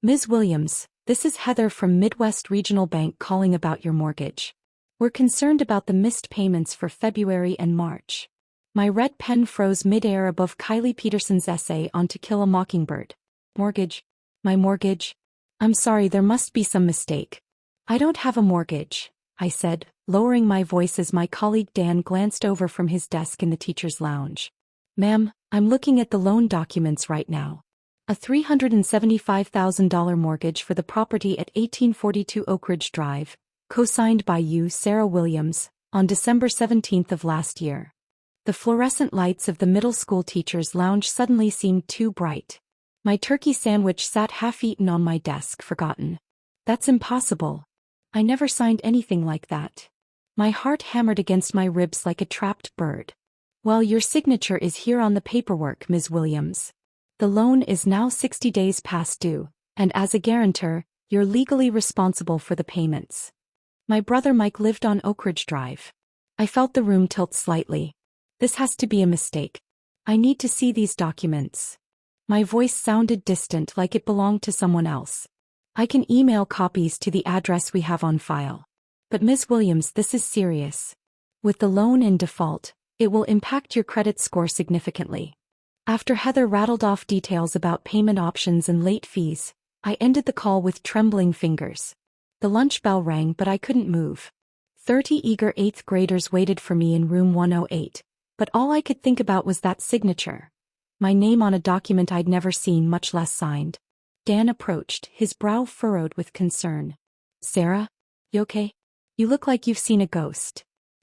Ms. Williams, this is Heather from Midwest Regional Bank calling about your mortgage. We're concerned about the missed payments for February and March. My red pen froze midair above Kylie Peterson's essay on To Kill a Mockingbird. Mortgage? My mortgage? I'm sorry, there must be some mistake. I don't have a mortgage, I said, lowering my voice as my colleague Dan glanced over from his desk in the teacher's lounge. Ma'am, I'm looking at the loan documents right now. A $375,000 mortgage for the property at 1842 Oak Ridge Drive, co-signed by you, Sarah Williams, on December 17th of last year. The fluorescent lights of the middle school teacher's lounge suddenly seemed too bright. My turkey sandwich sat half-eaten on my desk, forgotten. That's impossible. I never signed anything like that. My heart hammered against my ribs like a trapped bird. Well, your signature is here on the paperwork, Ms. Williams. The loan is now 60 days past due, and as a guarantor, you're legally responsible for the payments. My brother Mike lived on Oak Ridge Drive. I felt the room tilt slightly. This has to be a mistake. I need to see these documents. My voice sounded distant, like it belonged to someone else. I can email copies to the address we have on file. But Ms. Williams, this is serious. With the loan in default, it will impact your credit score significantly. After Heather rattled off details about payment options and late fees, I ended the call with trembling fingers. The lunch bell rang, but I couldn't move. 30 eager 8th graders waited for me in room 108, but all I could think about was that signature. My name on a document I'd never seen, much less signed. Dan approached, his brow furrowed with concern. Sarah? You okay? You look like you've seen a ghost.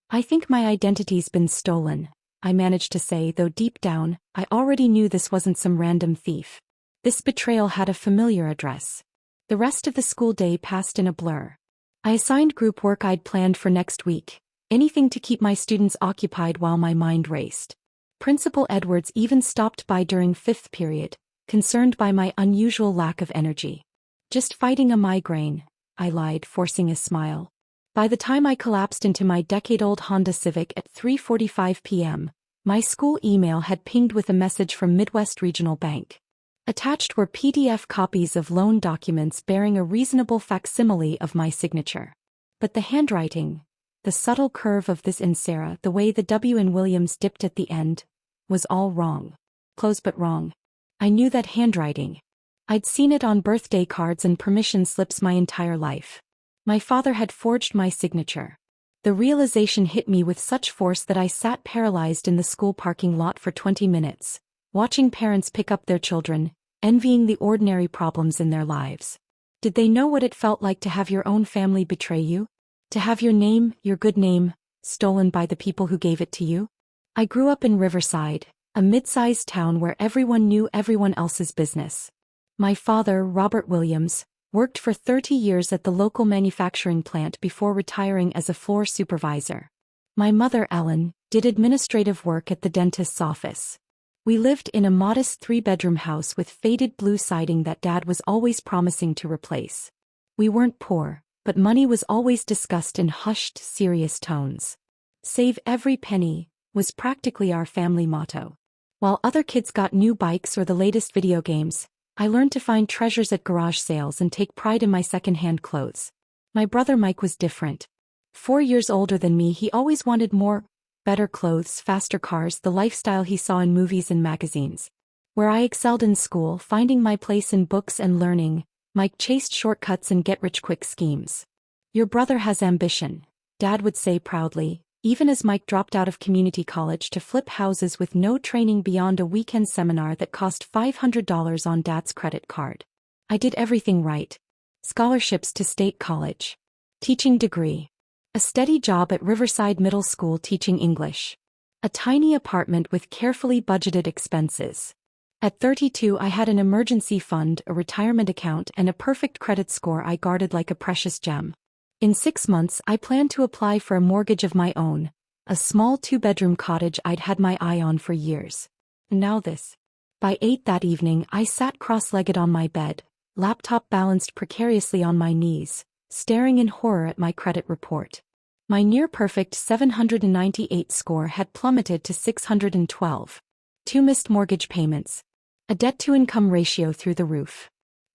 I think my identity's been stolen, I managed to say, though deep down, I already knew this wasn't some random thief. This betrayal had a familiar address. The rest of the school day passed in a blur. I assigned group work I'd planned for next week, anything to keep my students occupied while my mind raced. Principal Edwards even stopped by during 5th period, concerned by my unusual lack of energy. Just fighting a migraine, I lied, forcing a smile. By the time I collapsed into my decade-old Honda Civic at 3:45 p.m., my school email had pinged with a message from Midwest Regional Bank. Attached were PDF copies of loan documents bearing a reasonable facsimile of my signature. But the handwriting, the subtle curve of this in Sarah, the way the W in Williams dipped at the end, was all wrong. Close but wrong. I knew that handwriting. I'd seen it on birthday cards and permission slips my entire life. My father had forged my signature. The realization hit me with such force that I sat paralyzed in the school parking lot for 20 minutes, watching parents pick up their children, envying the ordinary problems in their lives. Did they know what it felt like to have your own family betray you? To have your name, your good name, stolen by the people who gave it to you? I grew up in Riverside, a mid-sized town where everyone knew everyone else's business. My father, Robert Williams, worked for 30 years at the local manufacturing plant before retiring as a floor supervisor. My mother, Ellen, did administrative work at the dentist's office. We lived in a modest 3-bedroom house with faded blue siding that Dad was always promising to replace. We weren't poor, but money was always discussed in hushed, serious tones. Save every penny was practically our family motto. While other kids got new bikes or the latest video games, I learned to find treasures at garage sales and take pride in my second-hand clothes. My brother Mike was different. 4 years older than me, he always wanted more, better clothes, faster cars, the lifestyle he saw in movies and magazines. Where I excelled in school, finding my place in books and learning, Mike chased shortcuts and get-rich-quick schemes. Your brother has ambition, Dad would say proudly, even as Mike dropped out of community college to flip houses with no training beyond a weekend seminar that cost $500 on Dad's credit card. I did everything right. Scholarships to state college. Teaching degree. A steady job at Riverside Middle School teaching English. A tiny apartment with carefully budgeted expenses. At 32, I had an emergency fund, a retirement account, and a perfect credit score I guarded like a precious gem. In 6 months, I planned to apply for a mortgage of my own, a small 2-bedroom cottage I'd had my eye on for years. And now this. By 8 that evening, I sat cross-legged on my bed, laptop balanced precariously on my knees, staring in horror at my credit report. My near-perfect 798 score had plummeted to 612. 2 missed mortgage payments. A debt-to-income ratio through the roof.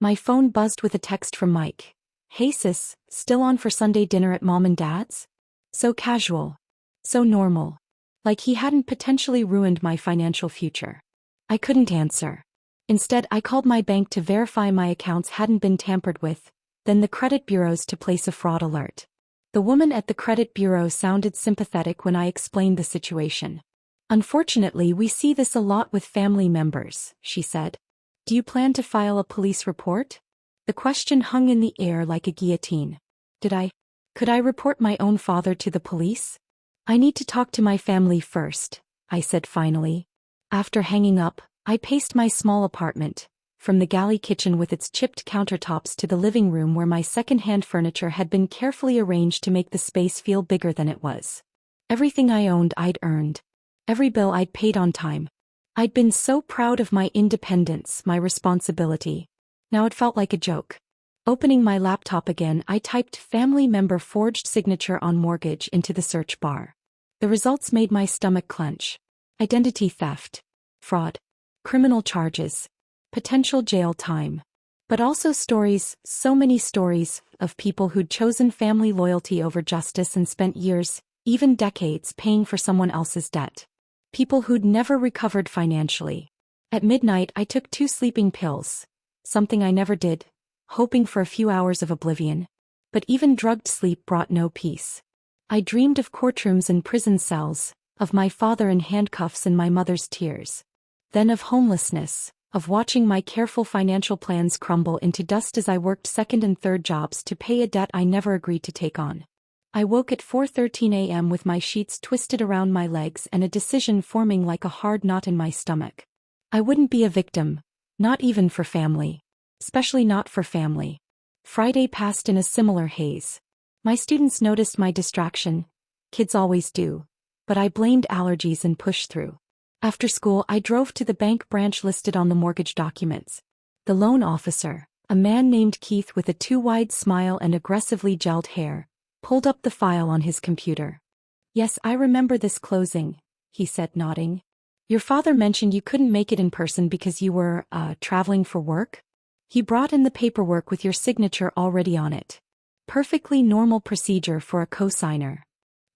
My phone buzzed with a text from Mike. "Hey sis, still on for Sunday dinner at mom and dad's?" So casual. So normal. Like he hadn't potentially ruined my financial future. I couldn't answer. Instead, I called my bank to verify my accounts hadn't been tampered with, then the credit bureaus to place a fraud alert. The woman at the credit bureau sounded sympathetic when I explained the situation. "Unfortunately, we see this a lot with family members," she said. "Do you plan to file a police report?" The question hung in the air like a guillotine. Could I report my own father to the police? "I need to talk to my family first," I said finally. After hanging up, I paced my small apartment, from the galley kitchen with its chipped countertops to the living room where my second-hand furniture had been carefully arranged to make the space feel bigger than it was. Everything I owned I'd earned. Every bill I'd paid on time. I'd been so proud of my independence, my responsibility. Now it felt like a joke. Opening my laptop again, I typed "family member forged signature on mortgage" into the search bar. The results made my stomach clench. Identity theft. Fraud. Criminal charges. Potential jail time. But also stories, so many stories, of people who'd chosen family loyalty over justice and spent years, even decades, paying for someone else's debt. People who'd never recovered financially. At midnight, I took 2 sleeping pills. Something I never did, hoping for a few hours of oblivion. But even drugged sleep brought no peace. I dreamed of courtrooms and prison cells, of my father in handcuffs and my mother's tears. Then of homelessness, of watching my careful financial plans crumble into dust as I worked second and third jobs to pay a debt I never agreed to take on. I woke at 4:13 a.m. with my sheets twisted around my legs and a decision forming like a hard knot in my stomach. I wouldn't be a victim, not even for family. Especially not for family. Friday passed in a similar haze. My students noticed my distraction. Kids always do. But I blamed allergies and pushed through. After school, I drove to the bank branch listed on the mortgage documents. The loan officer, a man named Keith with a too-wide smile and aggressively gelled hair, pulled up the file on his computer. "Yes, I remember this closing," he said, nodding. "Your father mentioned you couldn't make it in person because you were, traveling for work? He brought in the paperwork with your signature already on it. Perfectly normal procedure for a cosigner.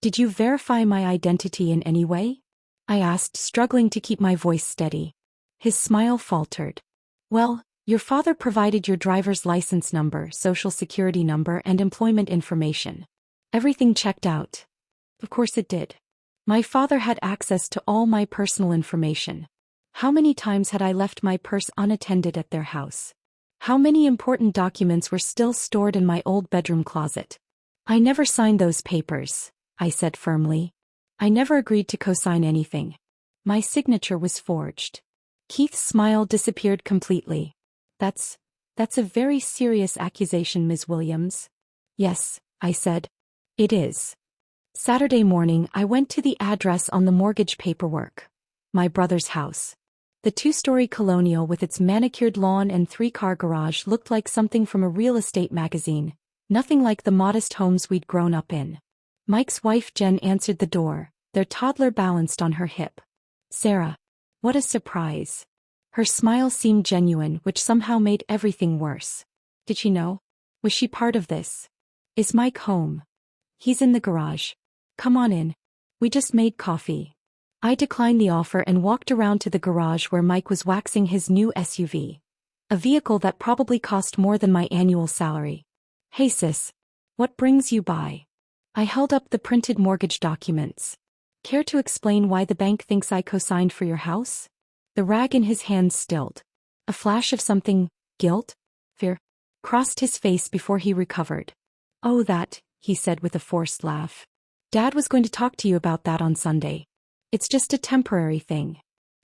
Did you verify my identity in any way?" I asked, struggling to keep my voice steady. His smile faltered. "Well, your father provided your driver's license number, social security number, and employment information. Everything checked out." Of course it did. My father had access to all my personal information. How many times had I left my purse unattended at their house? How many important documents were still stored in my old bedroom closet? "I never signed those papers," I said firmly. "I never agreed to co-sign anything. My signature was forged." Keith's smile disappeared completely. That's a very serious accusation, Ms. Williams." "Yes," I said. "It is." Saturday morning, I went to the address on the mortgage paperwork. My brother's house. The 2-story colonial with its manicured lawn and 3-car garage looked like something from a real estate magazine, nothing like the modest homes we'd grown up in. Mike's wife Jen answered the door, their toddler balanced on her hip. "Sarah." What a surprise. Her smile seemed genuine, which somehow made everything worse. Did she know? Was she part of this? "Is Mike home?" "He's in the garage. Come on in. We just made coffee." I declined the offer and walked around to the garage where Mike was waxing his new SUV. A vehicle that probably cost more than my annual salary. "Hey sis. What brings you by?" I held up the printed mortgage documents. "Care to explain why the bank thinks I co-signed for your house?" The rag in his hands stilled. A flash of something, guilt, fear, crossed his face before he recovered. "Oh that," he said with a forced laugh. "Dad was going to talk to you about that on Sunday. It's just a temporary thing."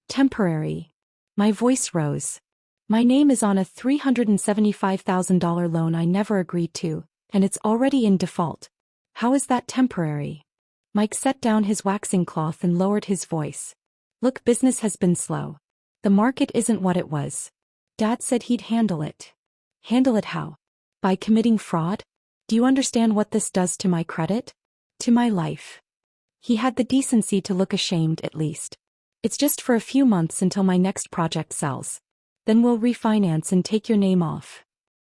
"Temporary?" My voice rose. "My name is on a $375,000 loan I never agreed to, and it's already in default. How is that temporary?" Mike set down his waxing cloth and lowered his voice. "Look, business has been slow. The market isn't what it was. Dad said he'd handle it." "Handle it how? By committing fraud? Do you understand what this does to my credit? To my life?" He had the decency to look ashamed, at least. "It's just for a few months until my next project sells. Then we'll refinance and take your name off.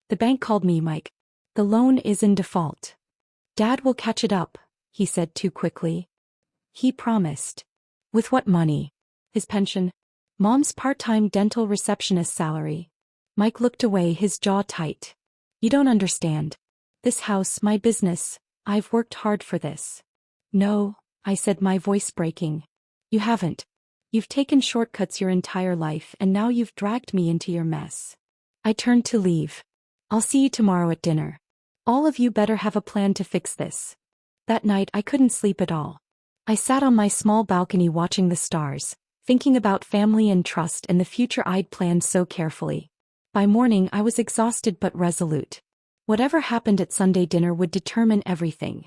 The bank called me, Mike. The loan is in default. Dad will catch it up, he said too quickly. He promised. With what money? His pension? Mom's part-time dental receptionist salary. Mike looked away, his jaw tight. You don't understand. This house, my business, I've worked hard for this. No, I said, my voice breaking. You haven't. You've taken shortcuts your entire life and now you've dragged me into your mess. I turned to leave. I'll see you tomorrow at dinner. All of you better have a plan to fix this. That night I couldn't sleep at all. I sat on my small balcony watching the stars, thinking about family and trust and the future I'd planned so carefully. By morning I was exhausted but resolute. Whatever happened at Sunday dinner would determine everything.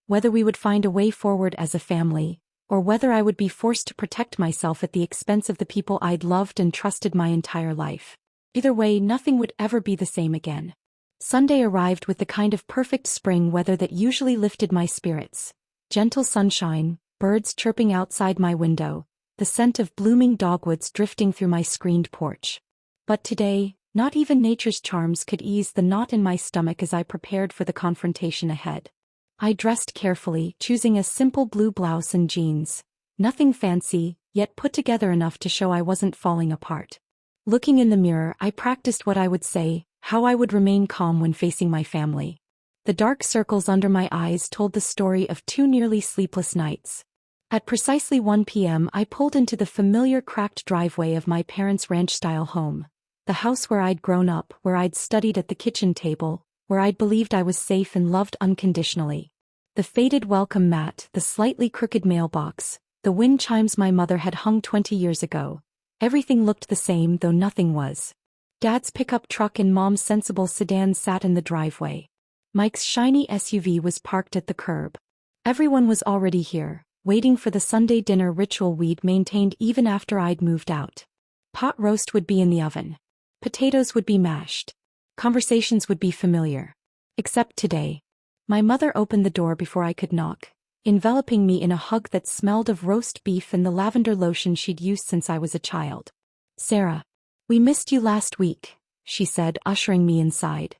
Whether we would find a way forward as a family, or whether I would be forced to protect myself at the expense of the people I'd loved and trusted my entire life. Either way, nothing would ever be the same again. Sunday arrived with the kind of perfect spring weather that usually lifted my spirits. Gentle sunshine, birds chirping outside my window, the scent of blooming dogwoods drifting through my screened porch. But today, not even nature's charms could ease the knot in my stomach as I prepared for the confrontation ahead. I dressed carefully, choosing a simple blue blouse and jeans. Nothing fancy, yet put together enough to show I wasn't falling apart. Looking in the mirror, I practiced what I would say, how I would remain calm when facing my family. The dark circles under my eyes told the story of 2 nearly sleepless nights. At precisely 1 p.m. I pulled into the familiar cracked driveway of my parents' ranch-style home. The house where I'd grown up, where I'd studied at the kitchen table, where I'd believed I was safe and loved unconditionally. The faded welcome mat, the slightly crooked mailbox, the wind chimes my mother had hung 20 years ago. Everything looked the same, though nothing was. Dad's pickup truck and Mom's sensible sedan sat in the driveway. Mike's shiny SUV was parked at the curb. Everyone was already here, waiting for the Sunday dinner ritual we'd maintained even after I'd moved out. Pot roast would be in the oven. Potatoes would be mashed. Conversations would be familiar. Except today. My mother opened the door before I could knock, enveloping me in a hug that smelled of roast beef and the lavender lotion she'd used since I was a child. Sarah, we missed you last week, she said, ushering me inside.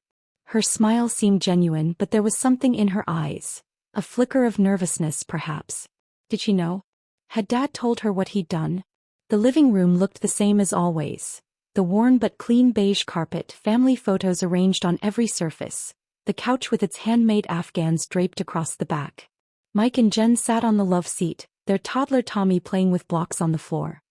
Her smile seemed genuine, but there was something in her eyes. A flicker of nervousness, perhaps. Did she know? Had Dad told her what he'd done? The living room looked the same as always. The worn but clean beige carpet, family photos arranged on every surface. The couch with its handmade Afghans draped across the back. Mike and Jen sat on the love seat, their toddler Tommy playing with blocks on the floor.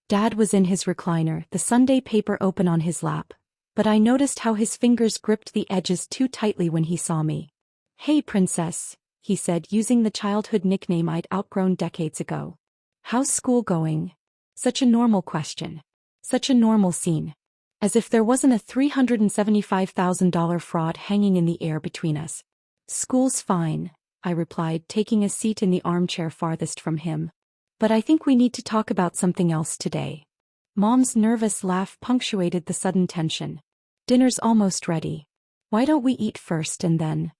Dad was in his recliner, the Sunday paper open on his lap, but I noticed how his fingers gripped the edges too tightly when he saw me. Hey, princess, he said, using the childhood nickname I'd outgrown decades ago. How's school going? Such a normal question. Such a normal scene. As if there wasn't a $375,000 fraud hanging in the air between us. School's fine, I replied, taking a seat in the armchair farthest from him. But I think we need to talk about something else today. Mom's nervous laugh punctuated the sudden tension. Dinner's almost ready. Why don't we eat first and then?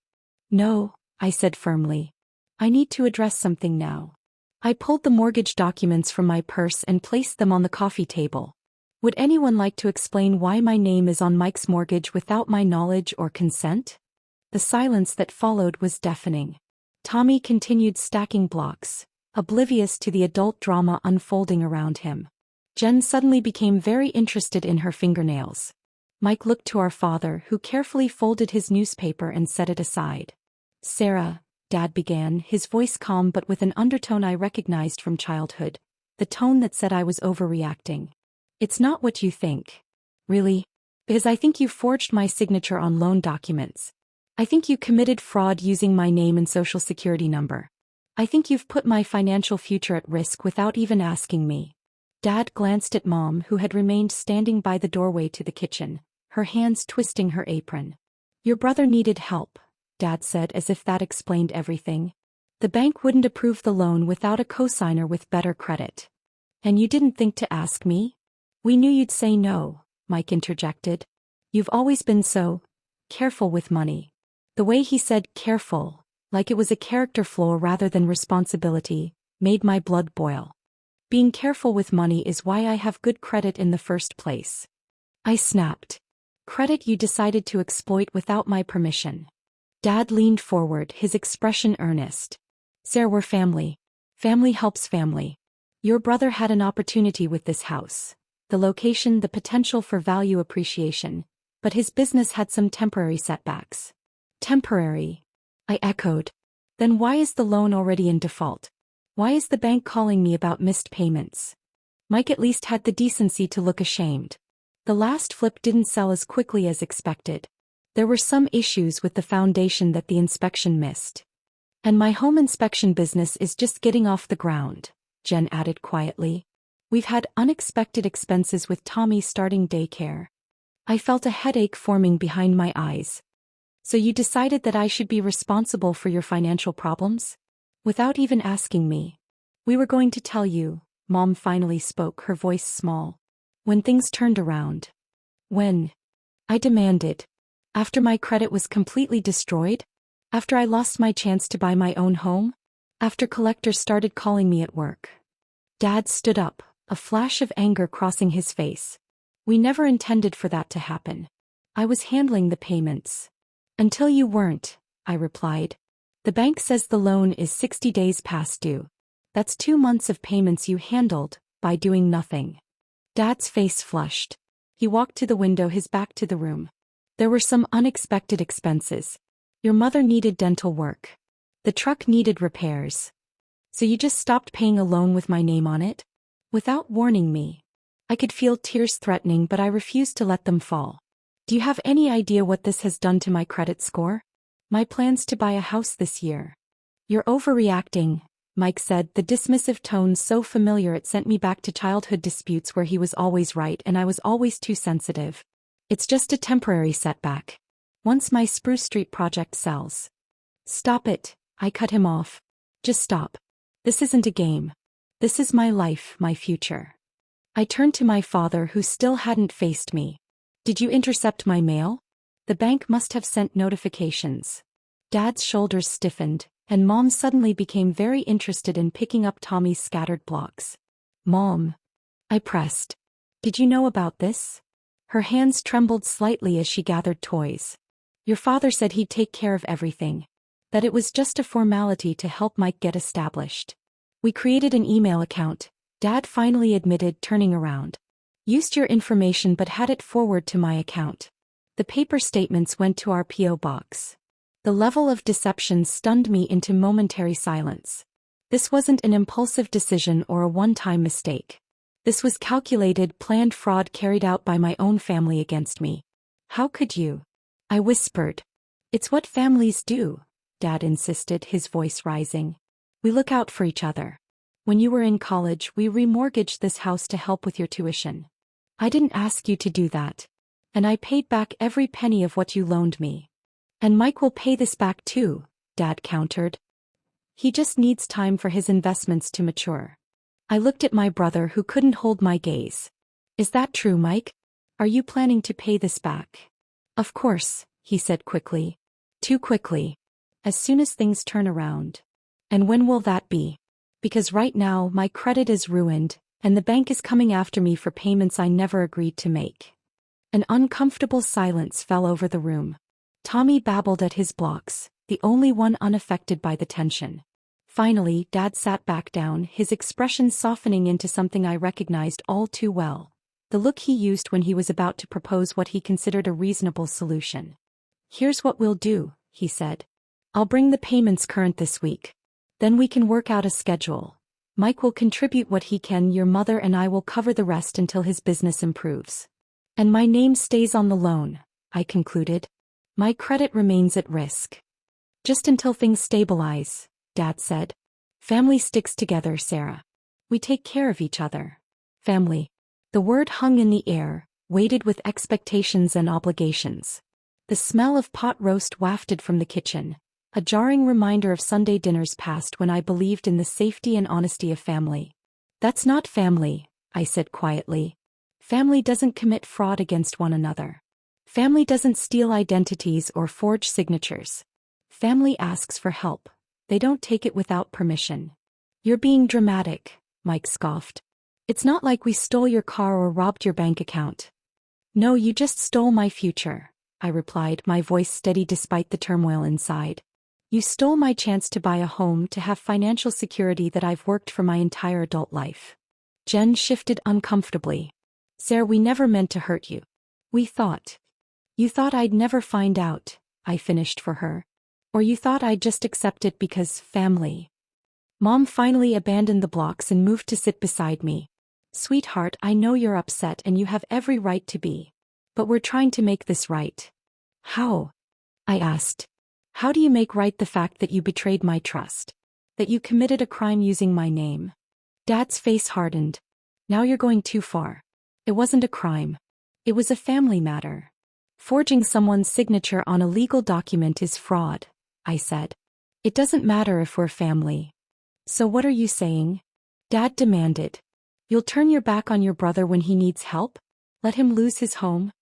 No, I said firmly. I need to address something now. I pulled the mortgage documents from my purse and placed them on the coffee table. Would anyone like to explain why my name is on Mike's mortgage without my knowledge or consent? The silence that followed was deafening. Tommy continued stacking blocks, oblivious to the adult drama unfolding around him. Jen suddenly became very interested in her fingernails. Mike looked to our father, who carefully folded his newspaper and set it aside. Sarah, Dad began, his voice calm but with an undertone I recognized from childhood, the tone that said I was overreacting. It's not what you think. Really? Because I think you forged my signature on loan documents. I think you committed fraud using my name and social security number. I think you've put my financial future at risk without even asking me. Dad glanced at Mom, who had remained standing by the doorway to the kitchen, her hands twisting her apron. Your brother needed help, Dad said, as if that explained everything. The bank wouldn't approve the loan without a cosigner with better credit. And you didn't think to ask me? We knew you'd say no, Mike interjected. You've always been so careful with money. The way he said careful, like it was a character flaw rather than responsibility, made my blood boil. Being careful with money is why I have good credit in the first place. I snapped. Credit you decided to exploit without my permission. Dad leaned forward, his expression earnest. Sarah, we're family. Family helps family. Your brother had an opportunity with this house. The location, the potential for value appreciation. But his business had some temporary setbacks. Temporary? I echoed. Then why is the loan already in default? Why is the bank calling me about missed payments? Mike at least had the decency to look ashamed. The last flip didn't sell as quickly as expected. There were some issues with the foundation that the inspection missed. And my home inspection business is just getting off the ground, Jen added quietly. We've had unexpected expenses with Tommy starting daycare. I felt a headache forming behind my eyes. So you decided that I should be responsible for your financial problems? Without even asking me. We were going to tell you, Mom finally spoke, her voice small. When things turned around. When? I demanded. After my credit was completely destroyed? After I lost my chance to buy my own home? After collectors started calling me at work? Dad stood up, a flash of anger crossing his face. We never intended for that to happen. I was handling the payments. Until you weren't, I replied. The bank says the loan is 60 days past due. That's 2 months of payments you handled, by doing nothing. Dad's face flushed. He walked to the window, his back to the room. There were some unexpected expenses. Your mother needed dental work. The truck needed repairs. So you just stopped paying a loan with my name on it? Without warning me. I could feel tears threatening, but I refused to let them fall. Do you have any idea what this has done to my credit score? My plans to buy a house this year. You're overreacting, Mike said, the dismissive tone so familiar it sent me back to childhood disputes where he was always right and I was always too sensitive. It's just a temporary setback. Once my Spruce Street project sells. Stop it, I cut him off. Just stop. This isn't a game. This is my life, my future. I turned to my father, who still hadn't faced me. Did you intercept my mail? The bank must have sent notifications. Dad's shoulders stiffened, and Mom suddenly became very interested in picking up Tommy's scattered blocks. Mom. I pressed. Did you know about this? Her hands trembled slightly as she gathered toys. Your father said he'd take care of everything. That it was just a formality to help Mike get established. We created an email account, Dad finally admitted, turning around. Used your information but had it forwarded to my account. The paper statements went to our P.O. box. The level of deception stunned me into momentary silence. This wasn't an impulsive decision or a one-time mistake. This was calculated, planned fraud carried out by my own family against me. How could you? I whispered. It's what families do, Dad insisted, his voice rising. We look out for each other. When you were in college, we remortgaged this house to help with your tuition. I didn't ask you to do that. And I paid back every penny of what you loaned me. And Mike will pay this back too, Dad countered. He just needs time for his investments to mature. I looked at my brother, who couldn't hold my gaze. Is that true, Mike? Are you planning to pay this back? Of course, he said quickly. Too quickly. As soon as things turn around. And when will that be? Because right now my credit is ruined, and the bank is coming after me for payments I never agreed to make. An uncomfortable silence fell over the room. Tommy babbled at his blocks, the only one unaffected by the tension. Finally, Dad sat back down, his expression softening into something I recognized all too well. The look he used when he was about to propose what he considered a reasonable solution. Here's what we'll do, he said. I'll bring the payments current this week. Then we can work out a schedule. Mike will contribute what he can, your mother and I will cover the rest until his business improves. And my name stays on the loan, I concluded. My credit remains at risk. Just until things stabilize, Dad said. Family sticks together, Sarah. We take care of each other. Family. The word hung in the air, weighted with expectations and obligations. The smell of pot roast wafted from the kitchen, a jarring reminder of Sunday dinners past when I believed in the safety and honesty of family. That's not family, I said quietly. Family doesn't commit fraud against one another. Family doesn't steal identities or forge signatures. Family asks for help. They don't take it without permission. You're being dramatic, Mike scoffed. It's not like we stole your car or robbed your bank account. No, you just stole my future, I replied, my voice steady despite the turmoil inside. You stole my chance to buy a home, to have financial security that I've worked for my entire adult life. Jen shifted uncomfortably. Sarah, we never meant to hurt you. We thought. You thought I'd never find out, I finished for her. Or you thought I'd just accept it because family. Mom finally abandoned the blocks and moved to sit beside me. Sweetheart, I know you're upset and you have every right to be. But we're trying to make this right. How? I asked. How do you make right the fact that you betrayed my trust? That you committed a crime using my name? Dad's face hardened. Now you're going too far. It wasn't a crime. It was a family matter. Forging someone's signature on a legal document is fraud, I said. It doesn't matter if we're family. So what are you saying? Dad demanded. You'll turn your back on your brother when he needs help? Let him lose his home?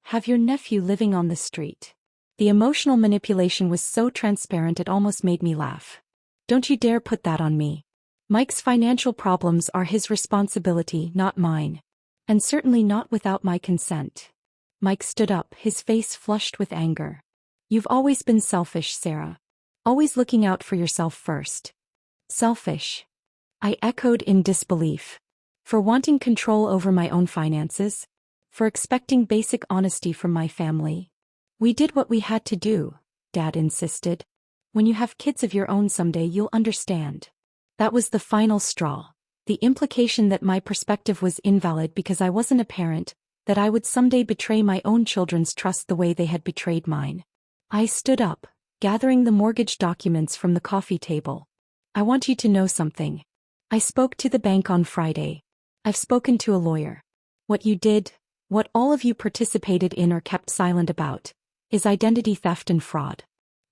Have your nephew living on the street? The emotional manipulation was so transparent it almost made me laugh. Don't you dare put that on me. Mike's financial problems are his responsibility, not mine. And certainly not without my consent. Mike stood up, his face flushed with anger. You've always been selfish, Sarah. Always looking out for yourself first. Selfish? I echoed in disbelief. For wanting control over my own finances? For expecting basic honesty from my family? We did what we had to do, Dad insisted. When you have kids of your own someday you'll understand. That was the final straw. The implication that my perspective was invalid because I wasn't a parent, that I would someday betray my own children's trust the way they had betrayed mine. I stood up, gathering the mortgage documents from the coffee table. I want you to know something. I spoke to the bank on Friday. I've spoken to a lawyer. What you did, what all of you participated in or kept silent about, is identity theft and fraud.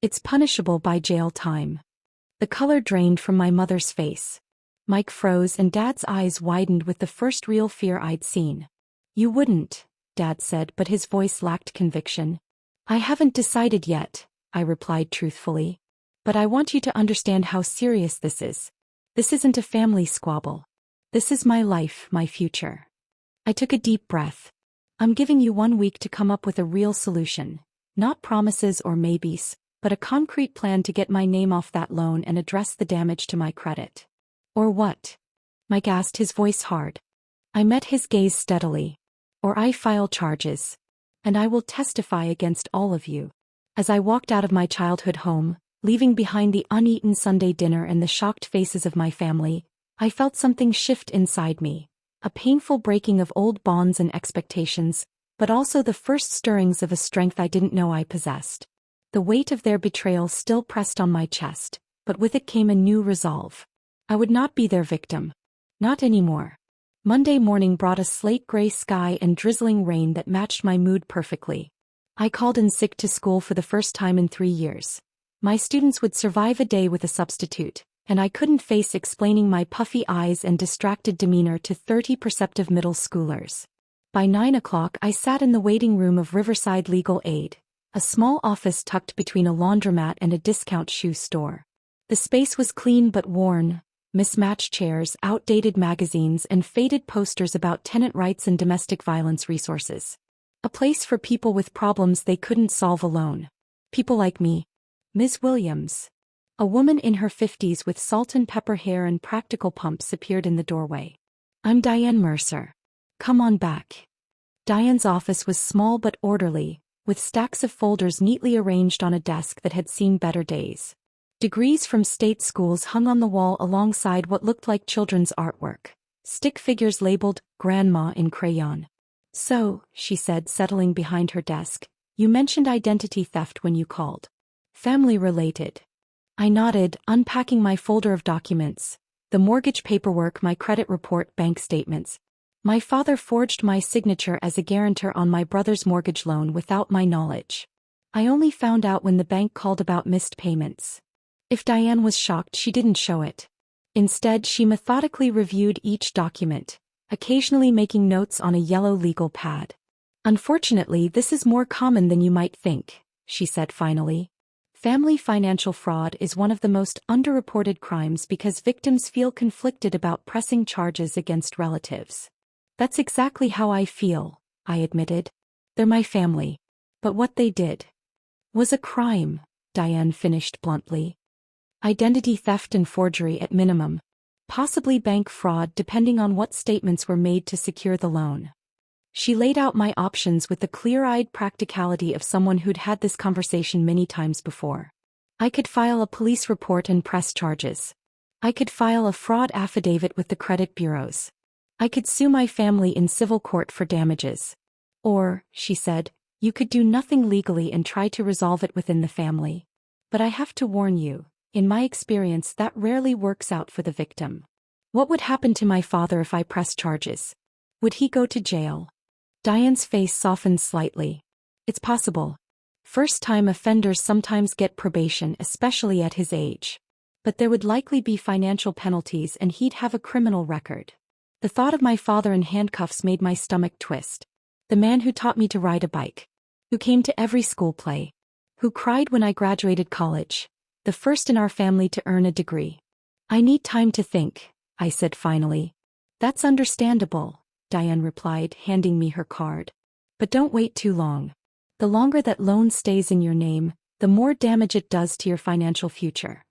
It's punishable by jail time. The color drained from my mother's face. Mike froze and Dad's eyes widened with the first real fear I'd seen. You wouldn't, Dad said, but his voice lacked conviction. I haven't decided yet, I replied truthfully. But I want you to understand how serious this is. This isn't a family squabble. This is my life, my future. I took a deep breath. I'm giving you 1 week to come up with a real solution. Not promises or maybes, but a concrete plan to get my name off that loan and address the damage to my credit. Or what? Mike asked, his voice hard. I met his gaze steadily. Or I file charges. And I will testify against all of you. As I walked out of my childhood home, leaving behind the uneaten Sunday dinner and the shocked faces of my family, I felt something shift inside me. A painful breaking of old bonds and expectations, but also the first stirrings of a strength I didn't know I possessed. The weight of their betrayal still pressed on my chest, but with it came a new resolve. I would not be their victim. Not anymore. Monday morning brought a slate-gray sky and drizzling rain that matched my mood perfectly. I called in sick to school for the first time in 3 years. My students would survive a day with a substitute, and I couldn't face explaining my puffy eyes and distracted demeanor to 30 perceptive middle schoolers. By 9 o'clock I sat in the waiting room of Riverside Legal Aid, a small office tucked between a laundromat and a discount shoe store. The space was clean but worn, mismatched chairs, outdated magazines, and faded posters about tenant rights and domestic violence resources. A place for people with problems they couldn't solve alone. People like me. Ms. Williams. A woman in her 50s with salt and pepper hair and practical pumps appeared in the doorway. I'm Diane Mercer. Come on back. Diane's office was small but orderly, with stacks of folders neatly arranged on a desk that had seen better days. Degrees from state schools hung on the wall alongside what looked like children's artwork. Stick figures labeled Grandma in crayon. So, she said, settling behind her desk, you mentioned identity theft when you called. Family related. I nodded, unpacking my folder of documents. The mortgage paperwork, my credit report, bank statements. My father forged my signature as a guarantor on my brother's mortgage loan without my knowledge. I only found out when the bank called about missed payments. If Diane was shocked, she didn't show it. Instead, she methodically reviewed each document, occasionally making notes on a yellow legal pad. Unfortunately, this is more common than you might think, she said finally. Family financial fraud is one of the most underreported crimes because victims feel conflicted about pressing charges against relatives. That's exactly how I feel, I admitted. They're my family. But what they did was a crime, Diane finished bluntly. Identity theft and forgery at minimum. Possibly bank fraud depending on what statements were made to secure the loan. She laid out my options with the clear-eyed practicality of someone who'd had this conversation many times before. I could file a police report and press charges. I could file a fraud affidavit with the credit bureaus. I could sue my family in civil court for damages. Or, she said, you could do nothing legally and try to resolve it within the family. But I have to warn you, in my experience that rarely works out for the victim. What would happen to my father if I pressed charges? Would he go to jail? Diane's face softened slightly. It's possible. First-time offenders sometimes get probation, especially at his age. But there would likely be financial penalties and he'd have a criminal record. The thought of my father in handcuffs made my stomach twist. The man who taught me to ride a bike. Who came to every school play. Who cried when I graduated college. The first in our family to earn a degree. I need time to think, I said finally. That's understandable, Diane replied, handing me her card. But don't wait too long. The longer that loan stays in your name, the more damage it does to your financial future.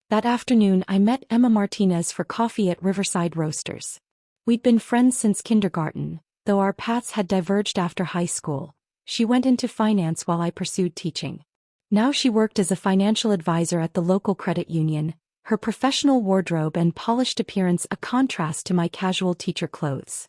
That afternoon I met Emma Martinez for coffee at Riverside Roasters. We'd been friends since kindergarten, though our paths had diverged after high school. She went into finance while I pursued teaching. Now she worked as a financial advisor at the local credit union, her professional wardrobe and polished appearance a contrast to my casual teacher clothes.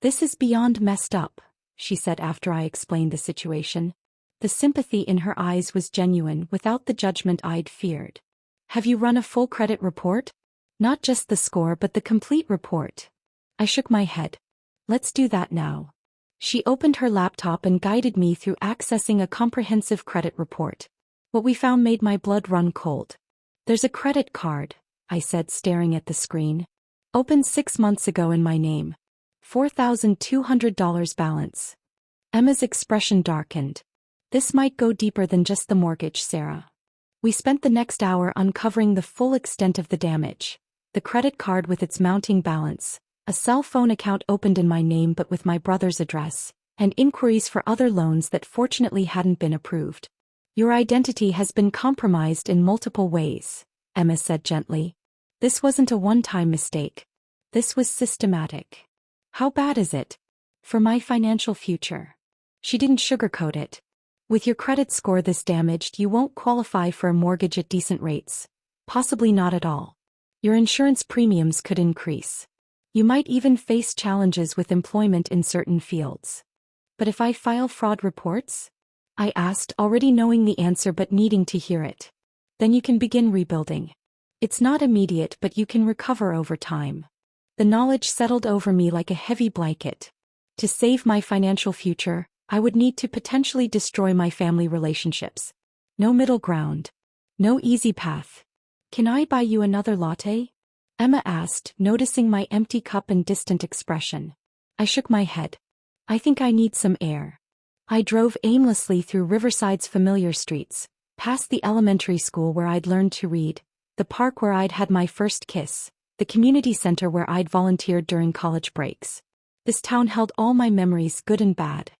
This is beyond messed up, she said after I explained the situation. The sympathy in her eyes was genuine without the judgment I'd feared. Have you run a full credit report? Not just the score but the complete report. I shook my head. Let's do that now. She opened her laptop and guided me through accessing a comprehensive credit report. What we found made my blood run cold. There's a credit card, I said, staring at the screen. Opened 6 months ago in my name. $4,200 balance. Emma's expression darkened. This might go deeper than just the mortgage, Sarah. We spent the next hour uncovering the full extent of the damage. The credit card with its mounting balance, a cell phone account opened in my name but with my brother's address, and inquiries for other loans that fortunately hadn't been approved. Your identity has been compromised in multiple ways, Emma said gently. This wasn't a one-time mistake. This was systematic. How bad is it? For my financial future. She didn't sugarcoat it. With your credit score this damaged, you won't qualify for a mortgage at decent rates. Possibly not at all. Your insurance premiums could increase. You might even face challenges with employment in certain fields. But if I file fraud reports? I asked, already knowing the answer but needing to hear it. Then you can begin rebuilding. It's not immediate but you can recover over time. The knowledge settled over me like a heavy blanket. To save my financial future, I would need to potentially destroy my family relationships. No middle ground. No easy path. Can I buy you another latte? Emma asked, noticing my empty cup and distant expression. I shook my head. I think I need some air. I drove aimlessly through Riverside's familiar streets, past the elementary school where I'd learned to read, the park where I'd had my first kiss, the community center where I'd volunteered during college breaks. This town held all my memories, good and bad.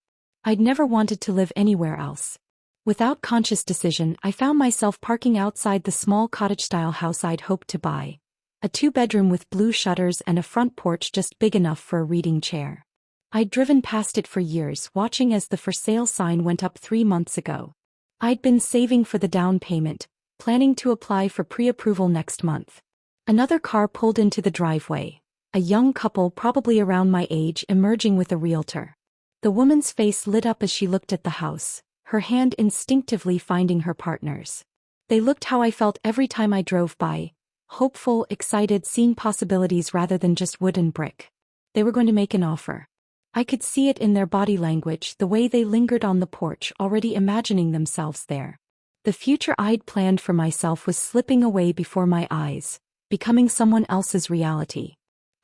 I'd never wanted to live anywhere else. Without conscious decision, I found myself parking outside the small cottage-style house I'd hoped to buy. A 2-bedroom with blue shutters and a front porch just big enough for a reading chair. I'd driven past it for years, watching as the for sale sign went up 3 months ago. I'd been saving for the down payment, planning to apply for pre-approval next month. Another car pulled into the driveway. A young couple, probably around my age, emerging with a realtor. The woman's face lit up as she looked at the house, her hand instinctively finding her partner's. They looked how I felt every time I drove by, hopeful, excited, seeing possibilities rather than just wood and brick. They were going to make an offer. I could see it in their body language, the way they lingered on the porch, already imagining themselves there. The future I'd planned for myself was slipping away before my eyes, becoming someone else's reality.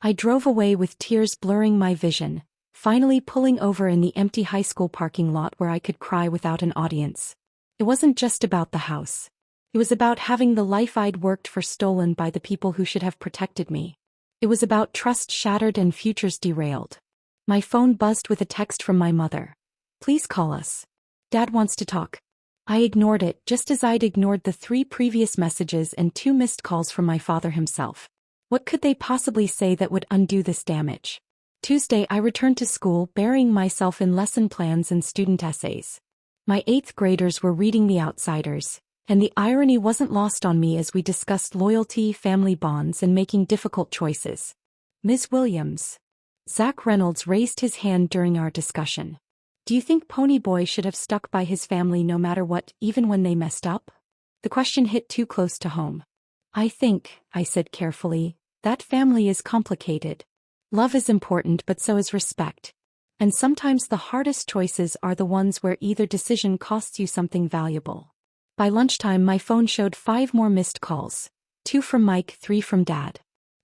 I drove away with tears blurring my vision, finally pulling over in the empty high school parking lot where I could cry without an audience. It wasn't just about the house. It was about having the life I'd worked for stolen by the people who should have protected me. It was about trust shattered and futures derailed. My phone buzzed with a text from my mother. Please call us. Dad wants to talk. I ignored it, just as I'd ignored the 3 previous messages and 2 missed calls from my father himself. What could they possibly say that would undo this damage? Tuesday, I returned to school, burying myself in lesson plans and student essays. My 8th graders were reading The Outsiders, and the irony wasn't lost on me as we discussed loyalty, family bonds, and making difficult choices. Ms. Williams. Zach Reynolds raised his hand during our discussion. Do you think Ponyboy should have stuck by his family no matter what, even when they messed up? The question hit too close to home. I think, I said carefully, that family is complicated. Love is important, but so is respect. And sometimes the hardest choices are the ones where either decision costs you something valuable. By lunchtime, my phone showed 5 more missed calls. 2 from Mike, 3 from Dad.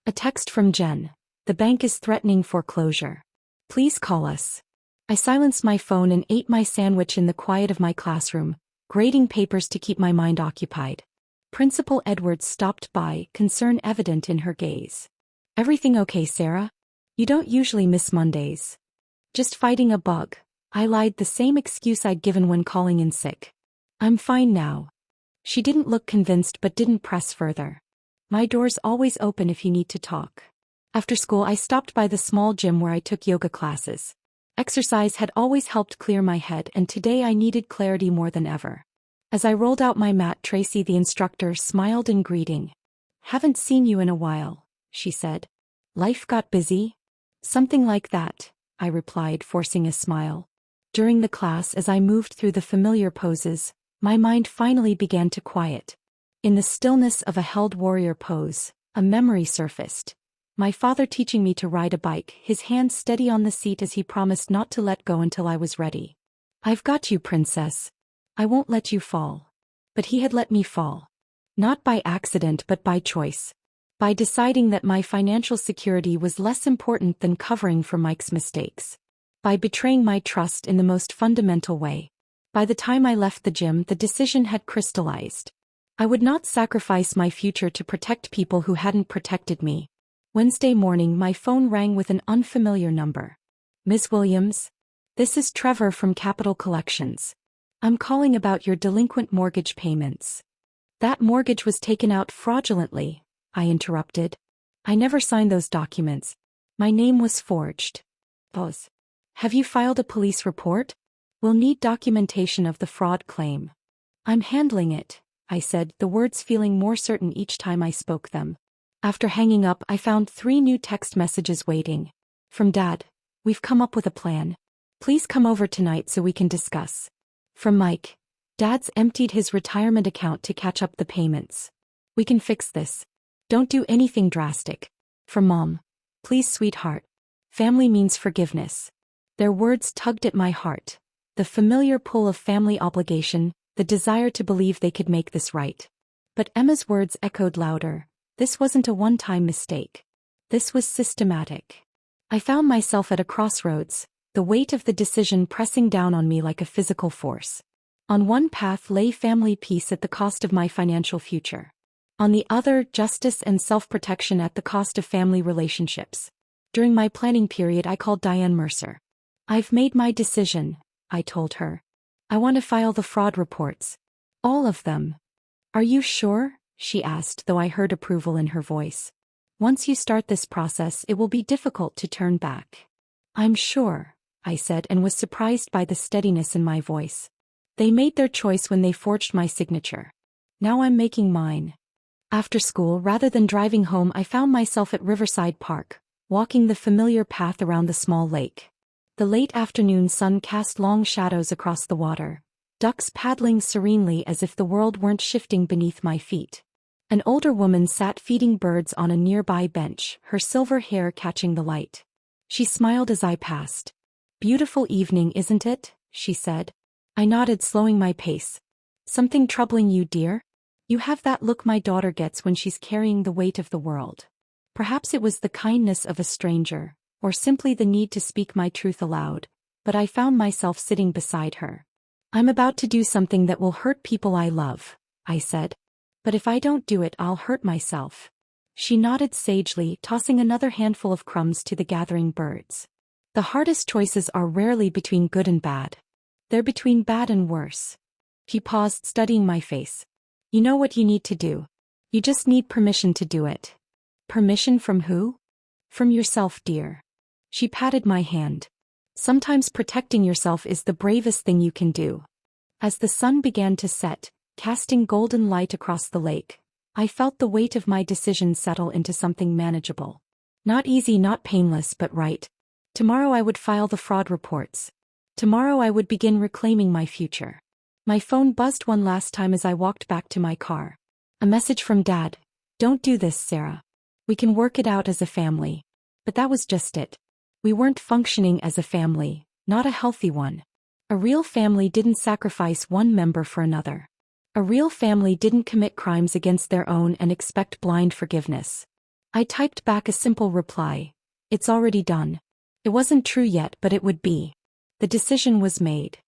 A text from Jen. The bank is threatening foreclosure. Please call us. I silenced my phone and ate my sandwich in the quiet of my classroom, grading papers to keep my mind occupied. Principal Edwards stopped by, concern evident in her gaze. Everything okay, Sarah? You don't usually miss Mondays. Just fighting a bug. I lied, the same excuse I'd given when calling in sick. I'm fine now. She didn't look convinced but didn't press further. My door's always open if you need to talk. After school, I stopped by the small gym where I took yoga classes. Exercise had always helped clear my head, and today I needed clarity more than ever. As I rolled out my mat, Tracy, the instructor, smiled in greeting. Haven't seen you in a while, she said. Life got busy? Something like that, I replied, forcing a smile. During the class, as I moved through the familiar poses, my mind finally began to quiet. In the stillness of a held warrior pose, a memory surfaced. My father teaching me to ride a bike, his hand steady on the seat as he promised not to let go until I was ready. I've got you, princess. I won't let you fall. But he had let me fall. Not by accident but by choice. By deciding that my financial security was less important than covering for Mike's mistakes. By betraying my trust in the most fundamental way. By the time I left the gym, the decision had crystallized. I would not sacrifice my future to protect people who hadn't protected me. Wednesday morning, my phone rang with an unfamiliar number. Ms. Williams? This is Trevor from Capital Collections. I'm calling about your delinquent mortgage payments. That mortgage was taken out fraudulently, I interrupted. I never signed those documents. My name was forged. Pause. Have you filed a police report? We'll need documentation of the fraud claim. I'm handling it, I said, the words feeling more certain each time I spoke them. After hanging up, I found 3 new text messages waiting. From Dad, we've come up with a plan. Please come over tonight so we can discuss. From Mike, Dad's emptied his retirement account to catch up the payments. We can fix this. Don't do anything drastic. From Mom, please, sweetheart. Family means forgiveness. Their words tugged at my heart. The familiar pull of family obligation, the desire to believe they could make this right. But Emma's words echoed louder. This wasn't a one-time mistake. This was systematic. I found myself at a crossroads, the weight of the decision pressing down on me like a physical force. On one path lay family peace at the cost of my financial future. On the other, justice and self-protection at the cost of family relationships. During my planning period, I called Diane Mercer. I've made my decision, I told her. I want to file the fraud reports. All of them. Are you sure? She asked, though I heard approval in her voice. Once you start this process, it will be difficult to turn back. I'm sure, I said, and was surprised by the steadiness in my voice. They made their choice when they forged my signature. Now I'm making mine. After school, rather than driving home, I found myself at Riverside Park, walking the familiar path around the small lake. The late afternoon sun cast long shadows across the water, ducks paddling serenely as if the world weren't shifting beneath my feet. An older woman sat feeding birds on a nearby bench, her silver hair catching the light. She smiled as I passed. Beautiful evening, isn't it? She said. I nodded, slowing my pace. Something troubling you, dear? You have that look my daughter gets when she's carrying the weight of the world. Perhaps it was the kindness of a stranger, or simply the need to speak my truth aloud, but I found myself sitting beside her. I'm about to do something that will hurt people I love, I said. But if I don't do it, I'll hurt myself. She nodded sagely, tossing another handful of crumbs to the gathering birds. The hardest choices are rarely between good and bad. They're between bad and worse. He paused, studying my face. You know what you need to do. You just need permission to do it. Permission from who? From yourself, dear. She patted my hand. Sometimes protecting yourself is the bravest thing you can do. As the sun began to set, casting golden light across the lake, I felt the weight of my decision settle into something manageable. Not easy, not painless, but right. Tomorrow I would file the fraud reports. Tomorrow I would begin reclaiming my future. My phone buzzed one last time as I walked back to my car. A message from Dad. Don't do this, Sarah. We can work it out as a family. But that was just it. We weren't functioning as a family, not a healthy one. A real family didn't sacrifice one member for another. A real family didn't commit crimes against their own and expect blind forgiveness. I typed back a simple reply. It's already done. It wasn't true yet, but it would be. The decision was made.